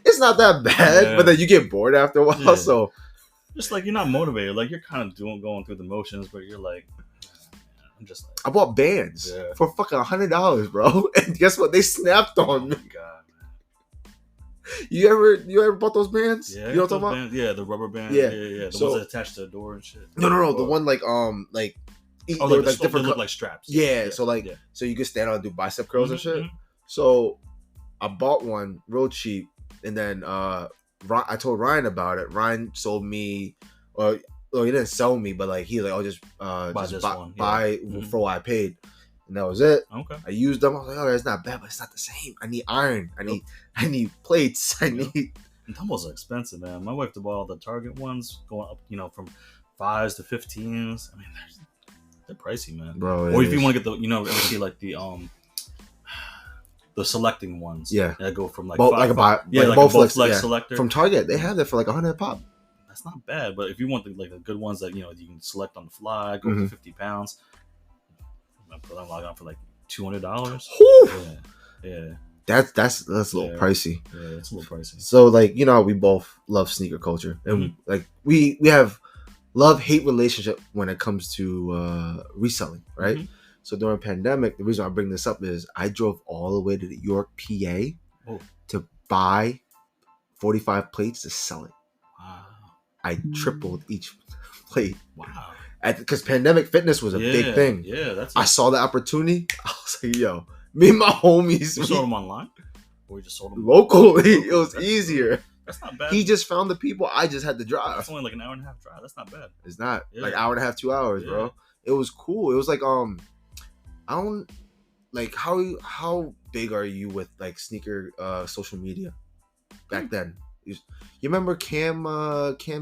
A: It's not that bad, but then you get bored after a while. So
B: just like you're not motivated. Like you're kind of going through the motions, but you're like, I'm just like,
A: I bought bands for fucking $100, bro. And guess what? They snapped on me. God. You ever bought those bands?
B: Yeah,
A: you know what I'm talking
B: about? Yeah, the rubber band.
A: Yeah.
B: The ones that attach to the door and shit.
A: No. The one like like
B: different they look like straps.
A: Yeah. So like so you could stand on and do bicep curls and shit. So I bought one real cheap, and then I told Ryan about it. Ryan sold me, or he didn't sell me, but like he's like, I'll just buy for what I paid. And that was it.
B: Okay.
A: I used them. I was like, oh, it's not bad, but it's not the same. I need iron. I need plates. I need.
B: And dumbbells are expensive, man. My wife bought all the Target ones, going up, you know, from 5s to 15s. I mean, they're pricey, man.
A: Bro.
B: Or if you want to get the, you know, ever see like the selecting ones.
A: Yeah.
B: That go from like
A: like a
B: Bowflex selector
A: from Target. They have it for like $100 a pop.
B: That's not bad, but if you want the good ones that, you know, you can select on the fly, go to 50 pounds. I'm logging on for like $200. Yeah.
A: That's a little pricey.
B: Yeah, it's a little pricey.
A: So like, you know, we both love sneaker culture, and like we have love-hate relationship when it comes to reselling, right? So during pandemic, the reason I bring this up is I drove all the way to the York, PA to buy 45 plates to sell it.
B: Wow.
A: I tripled each plate.
B: Wow.
A: Because pandemic fitness was a big thing.
B: Yeah,
A: I saw the opportunity. I was like, yo, me and my homies.
B: You sold them online? Or you just sold them
A: locally? It was easier.
B: That's not bad.
A: He just found the people. I just had to drive.
B: That's only like an hour and a half drive. That's not bad.
A: It's not. Like hour and a half, 2 hours, bro. It was cool. It was like, I don't, like, how big are you with like sneaker social media back then? You remember Cam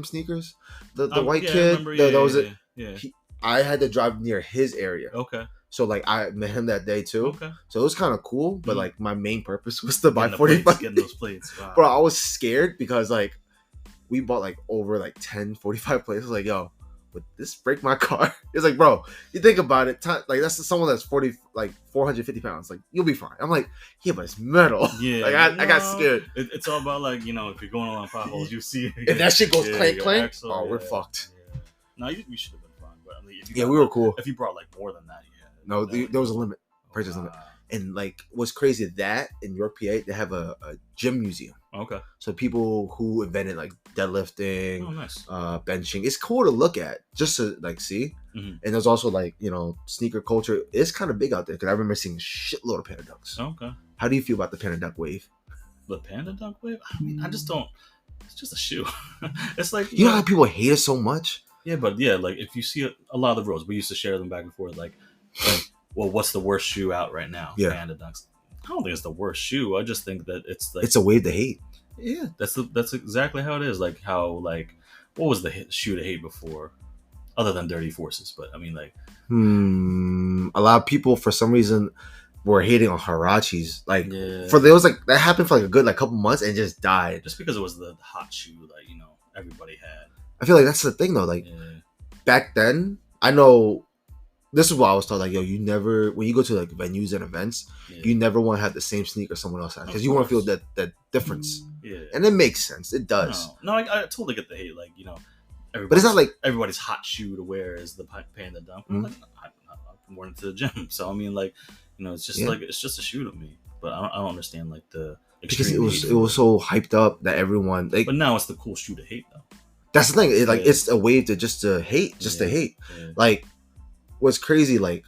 A: Sneakers? The white kid? That was it.
B: Yeah.
A: I had to drive near his area.
B: Okay.
A: So like I met him that day too.
B: Okay.
A: So it was kind of cool, but like my main purpose was to buy 45.
B: Getting those plates. Wow.
A: Bro, I was scared because like we bought like over like 10, 45 plates. I was like, yo, would this break my car? It's like, bro, you think about it, like that's someone that's 450 pounds. Like, you'll be fine. I'm like, yeah, but it's metal.
B: Yeah.
A: Like I got scared.
B: It's all about like, you know, if you're going on potholes, you see
A: if that shit goes clank, we're fucked.
B: Yeah. No, you should have been fine. But I mean, if
A: we were cool.
B: If you brought like more than that,
A: no, there was a limit, purchase limit. And like, what's crazy that in York, PA, they have a gym museum.
B: Okay.
A: So people who invented like deadlifting,
B: nice.
A: Benching, it's cool to look at, just to like see. And there's also like, you know, sneaker culture is kind of big out there because I remember seeing a shitload of Panda Dunks.
B: Okay.
A: How do you feel about the Panda Dunk wave?
B: The Panda Dunk wave? I mean, I just don't. It's just a shoe. It's like
A: you know how people hate it so much.
B: Yeah, but like if you see a lot of the roads, we used to share them back and forth. Like, well, what's the worst shoe out right now?
A: Yeah.
B: Panda Dunks. I don't think it's the worst shoe. I just think that it's like
A: it's a wave to hate.
B: Yeah, that's exactly how it is. Like how like what was the shoe to hate before, other than Dirty Forces? But I mean like,
A: a lot of people for some reason were hating on Huaraches. Like for there was like that happened for like a good like couple months and it just died.
B: Just because it was the hot shoe that you know everybody had.
A: I feel like that's the thing though. Like back then, I know. This is what I was told, like, yo, you never, when you go to like venues and events, you never want to have the same sneaker someone else has because you want to feel that difference.
B: Yeah,
A: and it makes sense. It does.
B: No, I totally get the hate. Like, you know,
A: but it's not like
B: everybody's hot shoe to wear is the Panda Dunk. Like, I'm wearing it to the gym, so I mean, like, you know, it's just like it's just a shoe to me. but I don't understand like the
A: because
B: extreme
A: it was so hyped up that everyone like.
B: But now it's the cool shoe to hate though.
A: That's the thing. It's a way to just to hate, to hate.
B: Yeah.
A: Like what's crazy, like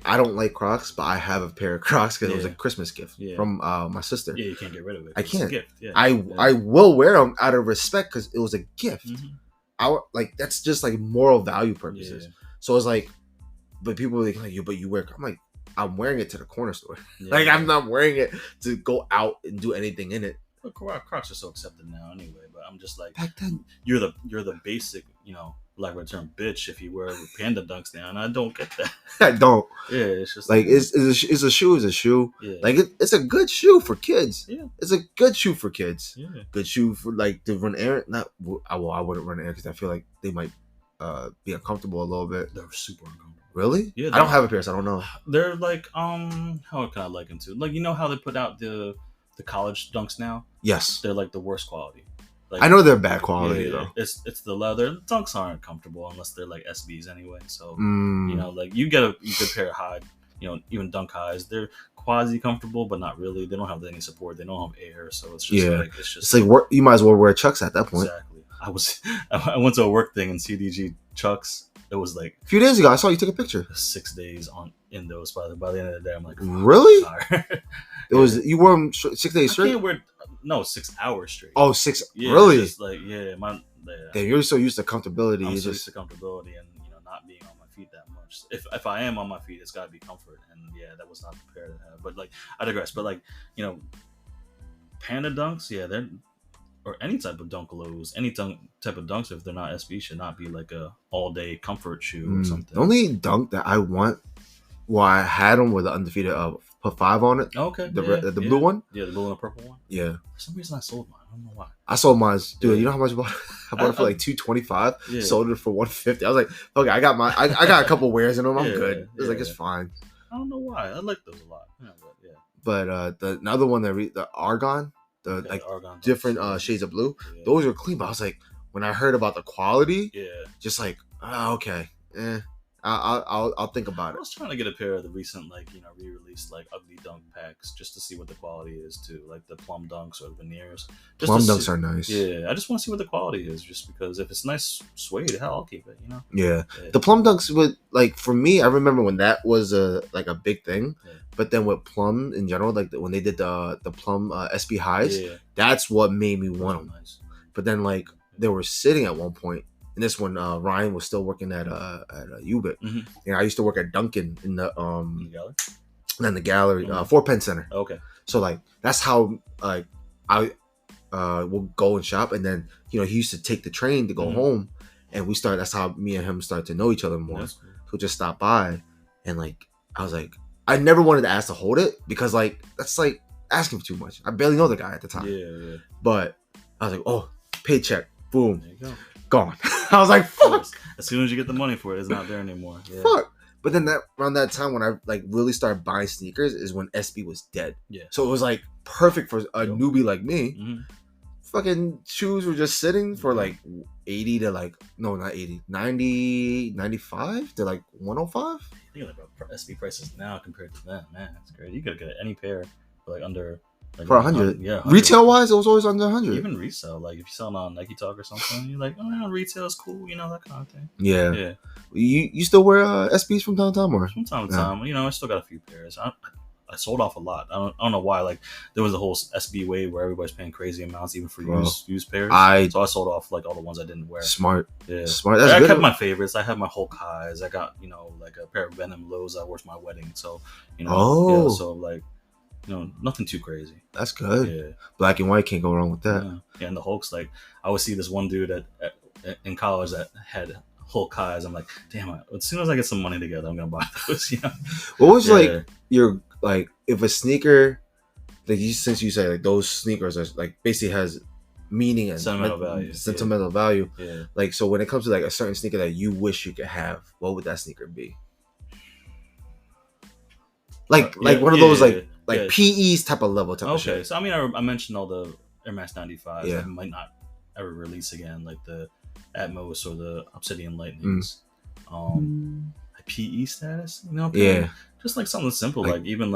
A: I don't like Crocs, but I have a pair of Crocs because it was a Christmas gift from my sister.
B: Yeah, you can't get rid of it.
A: I can't.
B: It's a gift. Yeah.
A: I will wear them out of respect because it was a gift.
B: Mm-hmm.
A: Like that's just like moral value purposes. So it's like, but people are like you, but you wear. I'm like, I'm wearing it to the corner store. Like I'm not wearing it to go out and do anything in it.
B: But Crocs are so accepted now anyway. But I'm just like,
A: back then
B: you're the basic, lack of a term, bitch. If you wear Panda Dunks now, and I don't get that.
A: I don't.
B: Yeah, it's just
A: like it's a shoe is a shoe.
B: Yeah.
A: Like it's a good shoe for kids.
B: Yeah,
A: it's a good shoe for kids.
B: Yeah,
A: good shoe for like to run errand. Not I wouldn't run errand because I feel like they might be uncomfortable a little bit.
B: They're super uncomfortable.
A: Really?
B: Yeah,
A: I don't have a pair, so I don't know.
B: They're like how can I like them to? Like how they put out the college Dunks now?
A: Yes,
B: they're like the worst quality. Like,
A: I know they're bad quality though.
B: It's the leather. Dunks aren't comfortable unless they're like SBs anyway. So like you get a good pair of high, even Dunk highs. They're quasi comfortable, but not really. They don't have any support. They don't have air, so it's just
A: it's like you might as well wear Chucks at that point.
B: Exactly. I went to a work thing in CDG Chucks. It was like
A: a few days ago. I saw you took a picture.
B: 6 days in those. By the end of the day, I'm like,
A: really? It was you wore them 6 days straight.
B: I can't wear 6 hours straight.
A: Oh, 6.
B: Yeah,
A: really?
B: Just like
A: Damn, you're so used to comfortability.
B: I'm so used to comfortability and not being on my feet that much. If I am on my feet, it's got to be comfort, and that was not the pair to have. But like I digress. But like Panda Dunks, they're or any type of Dunkalos, any type of Dunks, if they're not SB, should not be like a all day comfort shoe or something.
A: The only Dunk that I want, I had them with the undefeated put 5 on it.
B: Okay.
A: The blue one.
B: Yeah, the blue and the purple one.
A: Yeah.
B: For some reason, I sold mine. I don't know why.
A: I sold mine, dude. You know how much I bought? I bought it for like $225. Yeah. Sold it for $150. I was like, okay, I got I got a couple wears in them. I'm good. It's like it's fine.
B: I don't know why. I like those a lot.
A: But the another one that the Argon, the Argon different shades of blue. Yeah. Those are clean. But I was like, when I heard about the quality, just like, okay, I'll think about it.
B: I was trying to get a pair of the recent re-released ugly Dunk packs just to see what the quality is too, like the Plum Dunks or the veneers.
A: Plum Dunks are nice.
B: Yeah, I just want to see what the quality is, just because if it's nice suede, hell, I'll keep it.
A: Yeah, the Plum Dunks would for me. I remember when that was a big thing. Yeah. But then with Plum in general, like when they did the Plum SB highs, that's what made me want them. Nice. But then they were sitting at one point. And this when Ryan was still working at Ubit. And I used to work at Dunkin' in the
B: gallery.
A: In the gallery, Fort Penn Center.
B: Okay.
A: So that's how I will go and shop, and then he used to take the train to go home, and we started. That's how me and him started to know each other more. Cool. He'll just stop by, and I was like, I never wanted to ask to hold it because that's asking for too much. I barely know the guy at the time. Yeah. But I was like, oh, paycheck, boom. There you go. Gone. I was like, fuck.
B: As soon as you get the money for it, it's not there anymore. Yeah.
A: Fuck. But then around that time when I really started buying sneakers is when SB was dead. Yeah. So it was perfect for a newbie like me. Mm-hmm. Fucking shoes were just sitting for 80 to no, not 80, 90, 95 to 105.
B: Think of SB prices now compared to then, man. That's great. You could get any pair for under.
A: For 100, retail wise, it was always under 100.
B: Even resale, if you sell it on Nike Talk or something, you're like, oh, retail is cool, that kind of thing.
A: Yeah. You still wear SBs from time to time, or
B: from time to time? I still got a few pairs. I sold off a lot. I don't know why. There was a whole SB wave where everybody's paying crazy amounts, even for used pairs. So I sold off all the ones I didn't wear.
A: Smart.
B: Yeah.
A: Smart.
B: I kept my favorites. I have my Hulk highs. I got a pair of Venom lows I wore for my wedding. So nothing too crazy.
A: That's good. Yeah. Black and white can't go wrong with that.
B: Yeah, and the Hulks, I would see this one dude in college that had Hulk highs. I'm like, damn, as soon as I get some money together, I'm gonna buy those.
A: What was your if a sneaker since you say those sneakers are basically has meaning and sentimental value. Yeah. So when it comes to a certain sneaker that you wish you could have, what would that sneaker be? One of those PE's type of level type of shit.
B: Okay, so I mentioned all the Air Max 95s that might not ever release again, like the Atmos or the Obsidian Lightnings. PE status, just something simple, even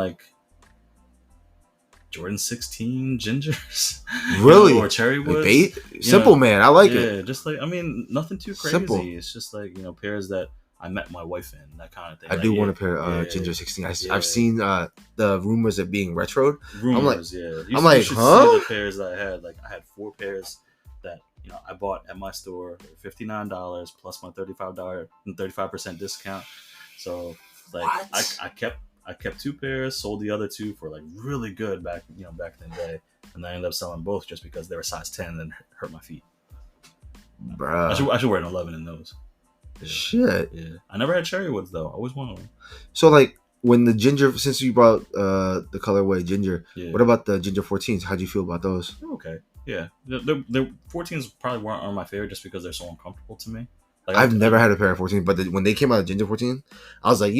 B: Jordan 16 gingers,
A: Really?
B: or cherry woods.
A: Simple, man. I like it.
B: Yeah, just like, I mean, nothing too crazy. Simple. It's just like, pairs that I met my wife in, that kind of thing.
A: I do want a pair of Ginger 16. I've seen the rumors of being retroed.
B: Rumors,
A: I'm like, huh?
B: See the pairs that I had. Like, I had 4 pairs that I bought at my store, $59 plus my $35 and 35% discount. So like, I kept 2 pairs, sold the other 2 for like really good back in the day, and I ended up selling both just because they were size 10 and hurt my feet.
A: Bruh.
B: I should wear an 11 in those. Yeah.
A: Shit.
B: Yeah. I never had cherry woods though. I always wanted them.
A: So like, when the ginger, since you brought the colorway ginger, what about the ginger 14s? How'd you feel about those?
B: They're okay. Yeah, the 14s probably weren't my favorite just because they're so uncomfortable to me. Like,
A: I've never had a pair of 14s, but when they came out of ginger 14, I was like,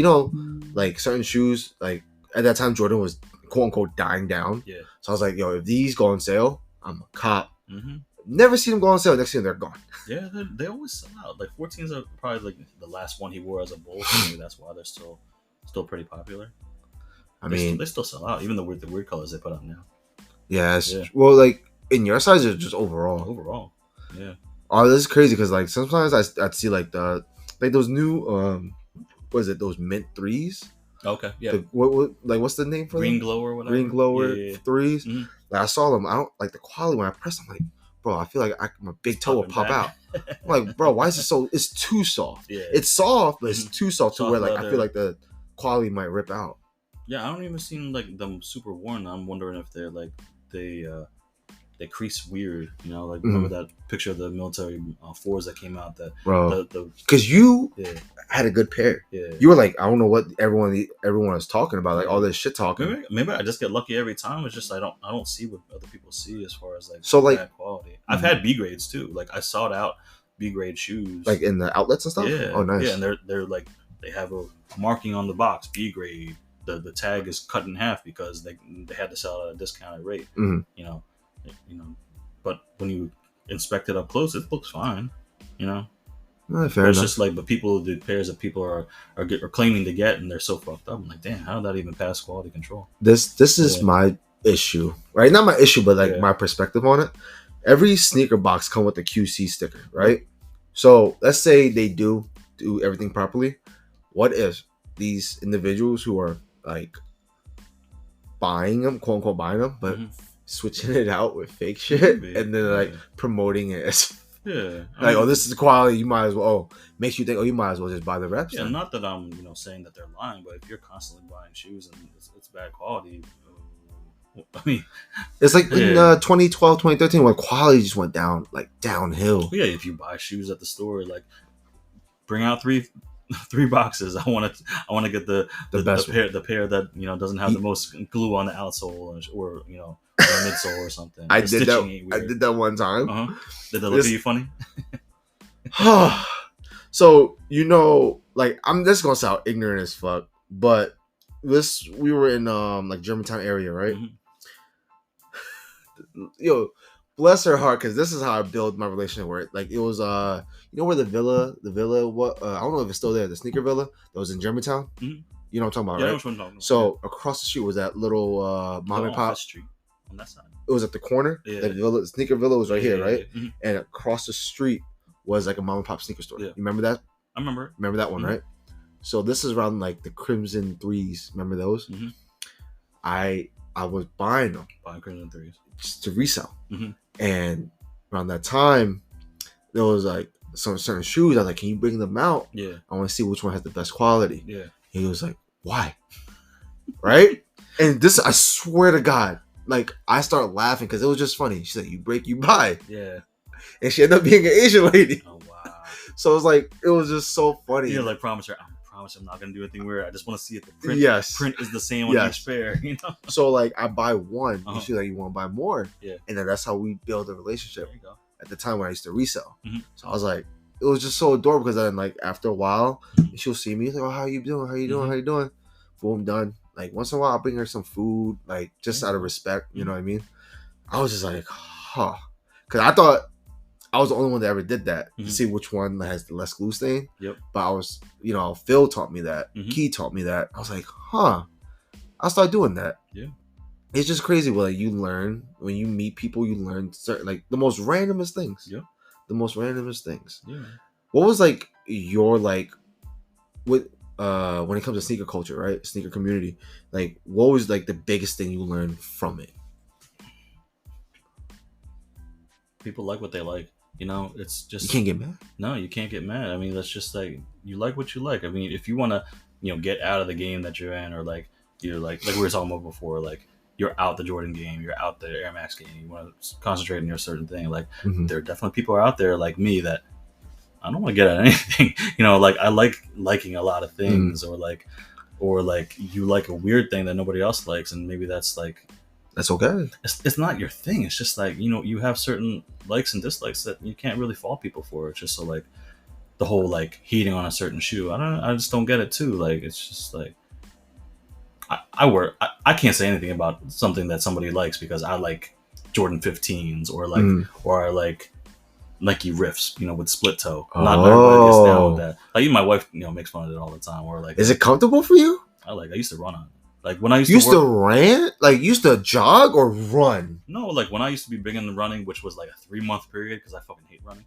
A: like certain shoes, like at that time Jordan was quote unquote dying down.
B: Yeah. So
A: I was like, yo, if these go on sale, I'm a cop.
B: Mm-hmm.
A: Never seen them go on sale. Next thing they're gone.
B: Yeah, they always sell out. Like 14s are probably like the last one he wore as a Bull. So maybe that's why they're still pretty popular.
A: I mean,
B: they still sell out, even the weird colors they put out now.
A: Yeah. Well, like in your size or just overall?
B: Overall, yeah.
A: Oh, this is crazy because like sometimes I'd see like those new what is it? Those mint 3s.
B: Okay, yeah.
A: What's the name for
B: Green
A: them?
B: glow or whatever.
A: Green glower 3s.
B: Mm-hmm.
A: Like I saw them. I don't like the quality when I press them. I'm like, bro, I feel like my big toe will pop out. I'm like, bro, why is it so? It's too soft.
B: Yeah.
A: It's soft, but it's too soft to where like
B: leather.
A: I feel like the quality might rip out.
B: Yeah, I don't even seem like them super worn. I'm wondering if they're like they crease weird, like remember that picture of the military 4s that came out, that
A: bro, because you had a good pair.
B: Yeah,
A: you were like, I don't know what everyone was talking about, like all this shit talking.
B: Maybe I just get lucky every time. It's just I don't see what other people see as far as like bad quality. I've had B grades too. Like I sought out B grade shoes,
A: like in the outlets and stuff.
B: Yeah,
A: oh nice.
B: Yeah, and they're like they have a marking on the box, B grade. The tag is cut in half because they had to sell at a discounted rate.
A: Mm-hmm.
B: But when you inspect it up close, it looks fine.
A: Fair
B: it's
A: enough.
B: just like, but the pairs that people are claiming to get, and they're so fucked up. I'm like, damn, how did that even pass quality control?
A: This is my issue, right? Not my issue, but like my perspective on it. Every sneaker box come with a QC sticker, right? So let's say they do everything properly. What if these individuals who are like buying them, quote unquote buying them, but switching it out with fake shit, and then like promoting it as this is the quality, you might as well makes you think, you might as well just buy the reps.
B: Yeah, not that I'm saying that they're lying, but if you're constantly buying shoes and it's bad quality, I mean,
A: it's like in 2012, 2013 when quality just went downhill.
B: Yeah, if you buy shoes at the store, like bring out three boxes. I want to get the best pair, the pair that doesn't have the most glue on the outsole or the midsole or something.
A: I did that one time.
B: Did that look at you funny?
A: So like I'm just gonna sound ignorant as fuck, but we were in like Germantown area, right? Yo, bless her heart, because this is how I build my relationship with it. Like it was where the villa what I don't know if it's still there, the sneaker villa that was in Germantown. You know what I'm talking about, right?
B: I'm talking about.
A: So across the street was that little mom and pop
B: street on that side. It
A: was at the corner. The sneaker villa was right here, right? And across the street was like a mom and pop sneaker store. You remember that?
B: I remember.
A: Remember that one, right? So this is around like the Crimson 3s. Remember those? I was buying them.
B: Buying Crimson 3s.
A: Just to resell. And around that time, there was like some certain shoes. I was like, can you bring them out?
B: Yeah.
A: I want to see which one has the best quality.
B: Yeah.
A: And he was like, why? Right? And this, I swear to God, like I started laughing because it was just funny. She's like, you break, you buy.
B: Yeah.
A: And she ended up being an Asian lady.
B: Oh, wow.
A: So it was like, it was just so funny.
B: Yeah, like promise her, I'm not going to do anything weird. I just want to see if the print, print is the same on each pair,
A: So like I buy one, and she's like, you want to buy more?
B: Yeah.
A: And then that's how we build a relationship.
B: There you go.
A: At the time when I used to resell. So I was like, it was just so adorable because then like after a while, she'll see me, like, oh, how you doing? How you doing? How you doing? Boom, done. Like once in a while I'll bring her some food, like just out of respect, you know what I mean? I was just like, because I thought I was the only one that ever did that to see which one has the less glue stain.
B: Yep.
A: But I was, Phil taught me that. Key taught me that. I was like, I'll start doing that.
B: Yeah.
A: it's just crazy what you learn when you meet people. You learn certain, like, the most randomest things.
B: Yeah.
A: The most randomest things.
B: Yeah.
A: What was like your like what when it comes to sneaker culture, right? Sneaker community. Like, what was like the biggest thing you learned from it?
B: People like what they like. You know, it's
A: You
B: just
A: can't get mad.
B: no, you can't get mad. I mean, that's just like you like what you like. I mean, if you want to, get out of the game that you're in, or like you're like we were talking about before, like you're out the Jordan game, you're out the Air Max game. You want to concentrate on your certain thing. Like
A: Mm-hmm.
B: there are definitely people out there like me that I don't want to get at anything. Like I like liking a lot of things, or like you like a weird thing that nobody else likes, and maybe that's like
A: That's okay.
B: it's not your thing. It's just like you have certain likes and dislikes that you can't really fault people for. It's just so like the whole like heating on a certain shoe. I just don't get it too. Like it's just like I can't say anything about something that somebody likes because I like Jordan 15s or like or I like Nike Riffs, with split toe. Not everybody gets down with that. Like even my wife, makes fun of it all the time. Or like,
A: is it comfortable for you?
B: I used to run on it. Like when I used
A: to
B: run,
A: like used to jog or run.
B: No, like when I used to be big into running, which was like a 3-month period because I fucking hate running.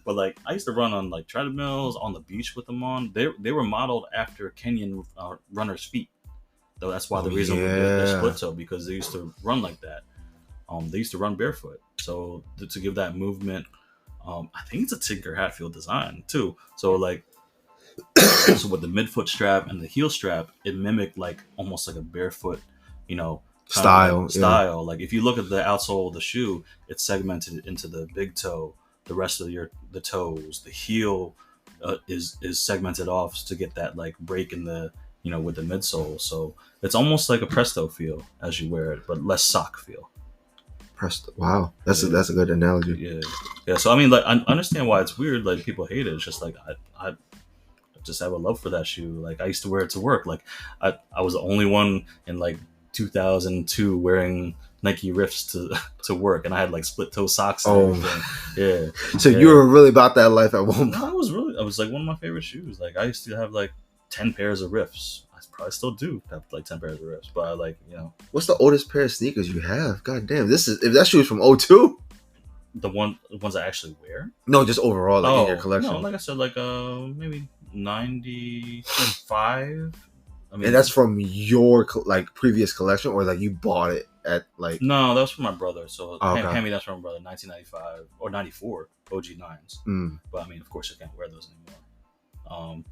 B: But like I used to run on like treadmills on the beach with them on. They were modeled after Kenyan runners' feet. Though that's why the reason we did their split toe, because they used to run like that. They used to run barefoot, so to give that movement. I think it's a Tinker Hatfield design too. So like, so with the midfoot strap and the heel strap, it mimicked like almost like a barefoot,
A: style.
B: Style. Yeah. Like if you look at the outsole of the shoe, it's segmented into the big toe, the rest of the toes, the heel is segmented off to get that like break in the with the midsole. So it's almost like a Presto feel as you wear it, but less sock feel.
A: Wow, that's a good analogy.
B: Yeah. So I mean, like I understand why it's weird. Like people hate it. It's just like I just have a love for that shoe. Like I used to wear it to work. Like I was the only one in like 2002 wearing Nike Riffs to work, and I had like split toe socks and everything. Yeah.
A: So you were really about that life at one point.
B: No, I was like one of my favorite shoes. Like I used to have like 10 pairs of Riffs. I still do have like 10 pairs of Riffs, but I like,
A: What's the oldest pair of sneakers you have? God damn, if that shoe is from 02?
B: The ones I actually wear?
A: No, just overall, like in your collection.
B: No, like I said, like maybe 95. I mean,
A: and that's from your like previous collection, or like you bought it at like?
B: No, that was from my brother. So hand me that's from my brother, 1995 or 94 OG 9s. But I mean, of course, I can't wear those anymore.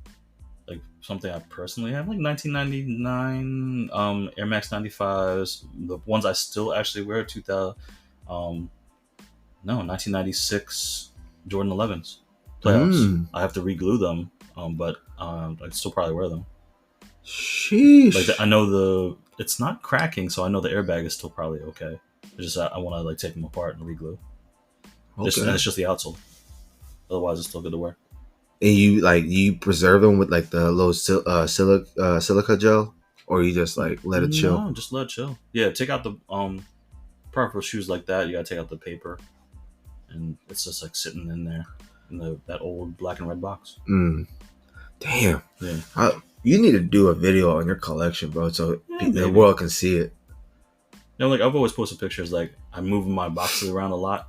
B: Like something I personally have, like 1999 Air Max 95s. The ones I still actually wear, 1996 Jordan 11s playoffs. I have to reglue them, but I'd still probably wear them.
A: Sheesh.
B: Like I know it's not cracking, so I know the airbag is still probably okay. It's just I want to like take them apart and reglue. Okay. And it's just the outsole. Otherwise, it's still good to wear.
A: And you preserve them with like the little silica gel, or you just like let it chill?
B: No, just let it chill. Yeah, take out the proper shoes like that. You gotta take out the paper, and it's just like sitting in there in that old black and red box.
A: Damn.
B: Yeah.
A: You need to do a video on your collection, bro, so the world can see it.
B: Like I've always posted pictures. Like I'm moving my boxes around a lot.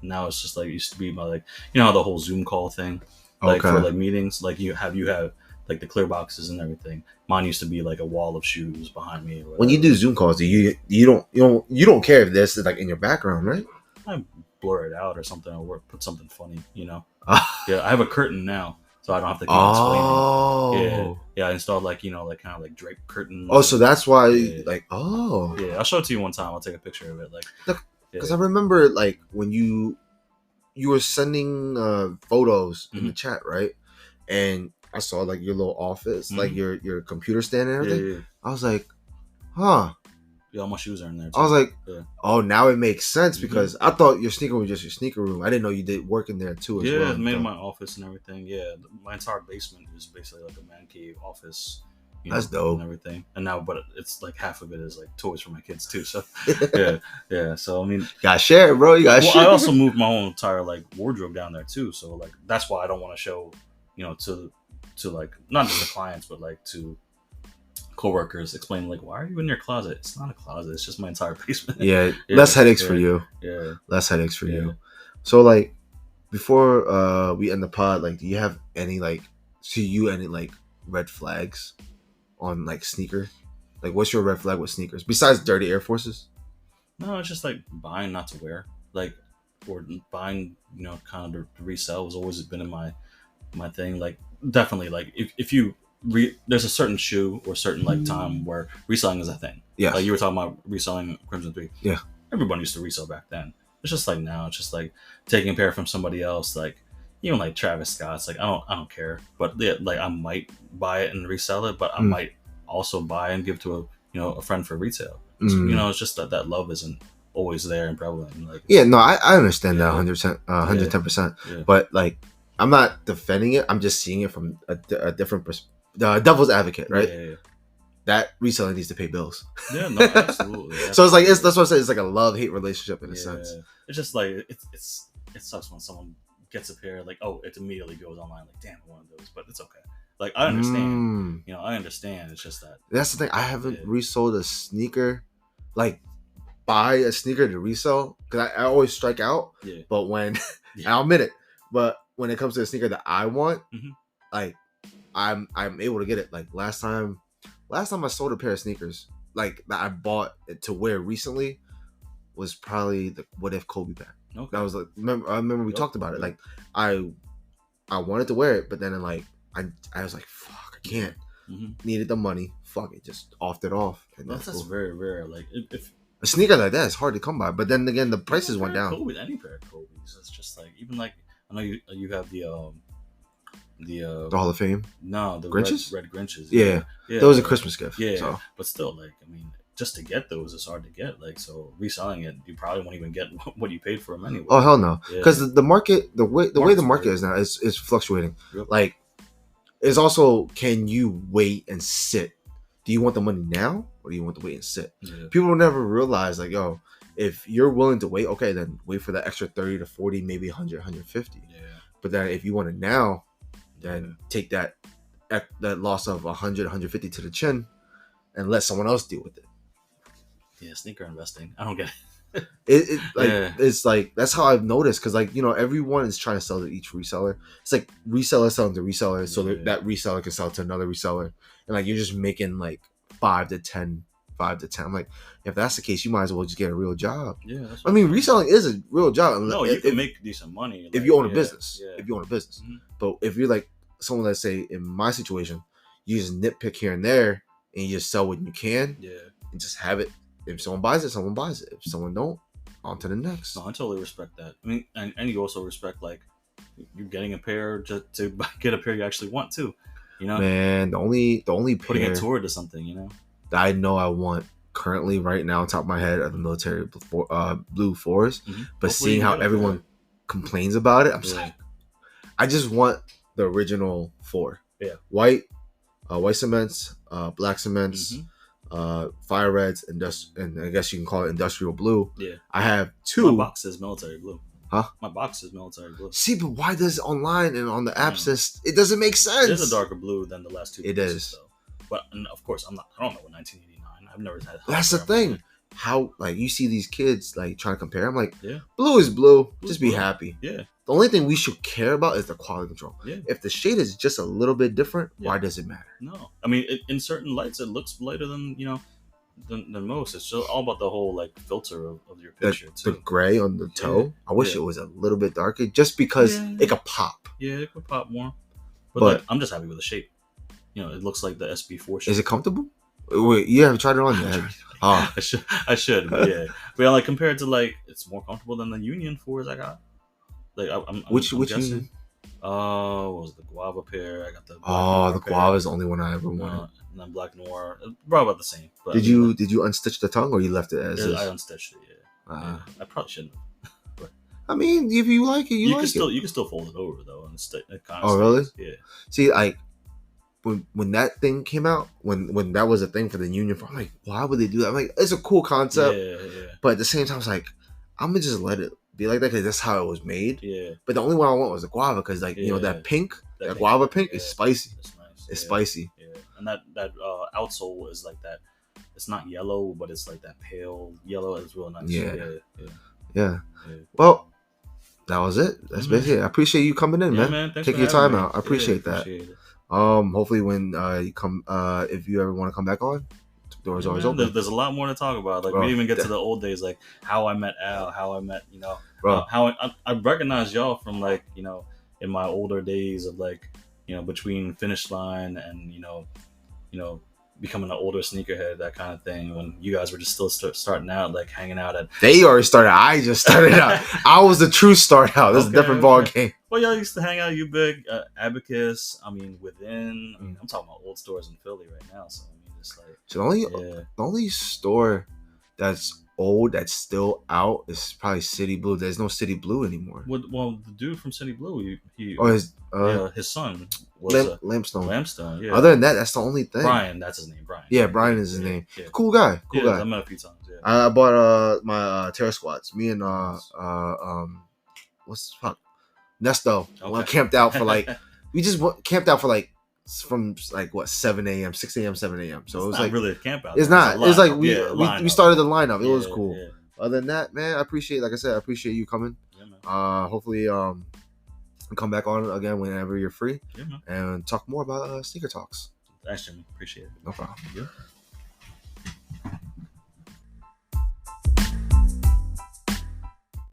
B: Now it's just like it used to be my like how the whole Zoom call thing. Like for like meetings, like you have like the clear boxes and everything. Mine used to be like a wall of shoes behind me.
A: When you do Zoom calls, you don't care if this is like in your background, right?
B: I blur it out or something, or put something funny. Yeah, I have a curtain now, so I don't have to keep explaining. Yeah, I installed like like kind of like drape curtain.
A: So that's why yeah,
B: I'll show it to you one time. I'll take a picture of it. Like
A: because I remember like when you were sending photos in the chat, right? And I saw like your little office, like your computer stand and everything. Yeah. I was like, huh.
B: Yeah, all my shoes are in there too.
A: I was like, oh, now it makes sense because I thought your sneaker room was just your sneaker room. I didn't know you did work in there too.
B: As well. Made my office and everything. Yeah, my entire basement is basically like a man cave office.
A: That's dope
B: and everything. And now, but it's like half of it is like toys for my kids too. So yeah. So I mean,
A: you gotta share it, bro. You gotta share.
B: I also moved my whole entire like wardrobe down there too. So like that's why I don't want to show, to like not just the clients, but like to coworkers explaining like, why are you in your closet? It's not a closet. It's just my entire basement.
A: Yeah,
B: Yeah,
A: less headaches
B: yeah,
A: for you.
B: yeah.
A: Less headaches for
B: Yeah.
A: you. So like, before we end the pod, like, do you have any like, see you any like red flags on like sneaker? Like, what's your red flag with sneakers besides dirty Air Forces?
B: No, it's just like buying not to wear, like, or buying, kind of to resell has always been in my thing. Like, definitely, like if you there's a certain shoe or certain like time where reselling is a thing.
A: Yeah,
B: Like you were talking about reselling Crimson 3.
A: Yeah.
B: Everybody used to resell back then. It's just like now, it's just like taking a pair from somebody else, like even like Travis Scott's. Like I don't care, but yeah, like I might buy it and resell it, but I might also buy and give to a friend for retail. It's just that love isn't always there and prevalent. Like,
A: yeah, no, I understand that 100%, 110%.
B: Yeah.
A: But like, I'm not defending it. I'm just seeing it from a different perspective. Devil's advocate, right?
B: Yeah.
A: That reseller needs to pay bills.
B: Yeah, no, absolutely.
A: So it's like that's what I say. It's like a love-hate relationship in a sense.
B: It's just like it sucks when someone gets a pair, like, oh, it immediately goes online, like, damn, I wanted those, but it's okay. Like, I understand. I understand. It's just
A: that's the thing. I haven't resold a sneaker, like buy a sneaker to resell, because I always strike out.
B: Yeah.
A: But when I'll admit it, but when it comes to a sneaker that I want, like I'm able to get it. Like last time I sold a pair of sneakers like that I bought to wear recently was probably the What If Kobe pair.
B: Okay.
A: That was like, I remember we talked about it. Like I wanted to wear it, but then like I was like, fuck, I can't. Needed the money. Fuck it, just offed it off. And
B: that's
A: cool.
B: very rare. Like if
A: a sneaker like that is hard to come by. But then again, the prices went down.
B: Any pair of Kobe's, it's just like, even like, I know you have the
A: Hall of Fame.
B: No, the
A: Grinches?
B: red Grinches.
A: Yeah, that was a Christmas gift.
B: Yeah,
A: so.
B: But still, like, I mean, just to get those, it's hard to get. Like, so reselling it, you probably won't even get what you paid for them anyway.
A: Oh hell no, because the market, the way the market is now is fluctuating.
B: Yep.
A: Like, it's also, can you wait and sit? Do you want the money now, or do you want to wait and sit?
B: Yeah.
A: People never realize, like, yo, if you're willing to wait, okay, then wait for that extra 30 to 40, maybe 100, 150.
B: Yeah.
A: But then if you want it now, then take that loss of 100, 150 to the chin and let someone else deal with it.
B: Yeah, sneaker investing. I don't get it.
A: It's like, that's how I've noticed, because like, everyone is trying to sell to each reseller. It's like reseller selling to reseller, so that reseller can sell to another reseller, and like you're just making like 5 to 10. I'm like, if that's the case, you might as well just get a real job.
B: Yeah,
A: I mean, reselling is a real job.
B: No, you can make decent money
A: if you own a business.
B: Yeah.
A: If you own a business, but if you're like someone, let's say in my situation, you just nitpick here and there, and you just sell what you can, and just have it. If someone buys it, someone buys it. If someone don't, on to the next.
B: No, I totally respect that. I mean, and you also respect, like, you're getting a pair just to get a pair you actually want too.
A: Man, the only
B: putting
A: pair
B: it toward to something,
A: that I know I want currently right now on top of my head are the military blue 4s. But hopefully, seeing how everyone complains about it, I'm just like, I just want the original 4.
B: Yeah.
A: White cements, black cements, fire reds, and I guess you can call it industrial blue.
B: Yeah.
A: I have 2.
B: My box says military blue.
A: Huh?
B: My box is military blue.
A: See, but why does online and on the app says it doesn't make sense?
B: It is a darker blue than the last 2 pieces.
A: It is.
B: Though. But of course, I don't know what 1989. I've never had.
A: That's the thing. How, like, you see these kids like trying to compare. I'm like, blue is blue. Just be happy.
B: Yeah.
A: The only thing we should care about is the quality control.
B: Yeah.
A: If the shade is just a little bit different, why does it matter?
B: No, I mean, in certain lights, it looks lighter than than most. It's just all about the whole like filter of your picture too.
A: The gray on the toe. I wish it was a little bit darker, just because it could pop.
B: Yeah, it could pop more. But like, I'm just happy with the shape. It looks like the SB4 shape.
A: Is it comfortable? Wait, you haven't tried it on yet?
B: Oh, I should, but yeah. But like, compared to like, it's more comfortable than the Union 4s I got. Like, I'm
A: which
B: guessing.
A: Union?
B: What was it, the Guava pair? I got the.
A: The Guava is the only one I ever wanted.
B: And then Black Noir, probably about the same. But
A: did you unstitch the tongue, or you left it as is?
B: I unstitched it. Yeah. I probably shouldn't have.
A: I mean, if you like it, you like it.
B: You can still fold it over though, and it kind
A: of. Oh, really?
B: Yeah.
A: See, like, when that thing came out, when that was a thing for the Union, I'm like, why would they do that? I'm like, it's a cool concept.
B: Yeah.
A: But at the same time, I was like, I'm gonna just let it be like that because that's how it was made.
B: Yeah.
A: But the only one I want was the Guava, because like that pink, that Guava pink is spicy.
B: It's nice.
A: It's spicy.
B: Yeah. and that outsole is like that. It's not yellow, but it's like that pale yellow. It's real nice.
A: Yeah. Well, that was it. That's basically it. I appreciate you coming in,
B: man.
A: man.
B: Thanks
A: Taking your time out. I appreciate that. Hopefully when you come, if you ever want to come back on, the door's always open.
B: There's a lot more to talk about. Like, we didn't even get to the old days, like how I met Al, how I met, how I recognized y'all from, like, in my older days of, like, between Finish Line and becoming an older sneakerhead, that kind of thing, when you guys were just still starting out, like hanging out at.
A: They already started. I just started out. I was the true start out. This is a different ball game.
B: Well, y'all used to hang out. You big Abacus. I mean, Within. I mean, I'm talking about old stores in Philly right now. So I mean, it's like
A: the only store that's old that's still out is probably City Blue. There's no City Blue anymore.
B: Well, the dude from City Blue, his son was
A: Lampstone.
B: Yeah.
A: Other than that, that's the only thing.
B: Brian, that's his name. Brian.
A: Yeah, Brian is his name. Yeah. Cool guy.
B: I met a few times. Yeah.
A: I bought my Terror Squads. Me and what's the fuck? Nesto. Okay. Camped out for like we just camped out for like from like what 7 a.m., 6 a.m., 7 a.m. So it was like
B: really a camp out.
A: It's not. It's like we started the lineup. It was cool. Yeah. Other than that, man, I appreciate. Like I said, I appreciate you coming.
B: Yeah, man.
A: Hopefully, come back on again whenever you're free,
B: man.
A: And talk more about sneaker talks.
B: Thanks, Jimmy. Appreciate it.
A: No problem.
B: Yeah.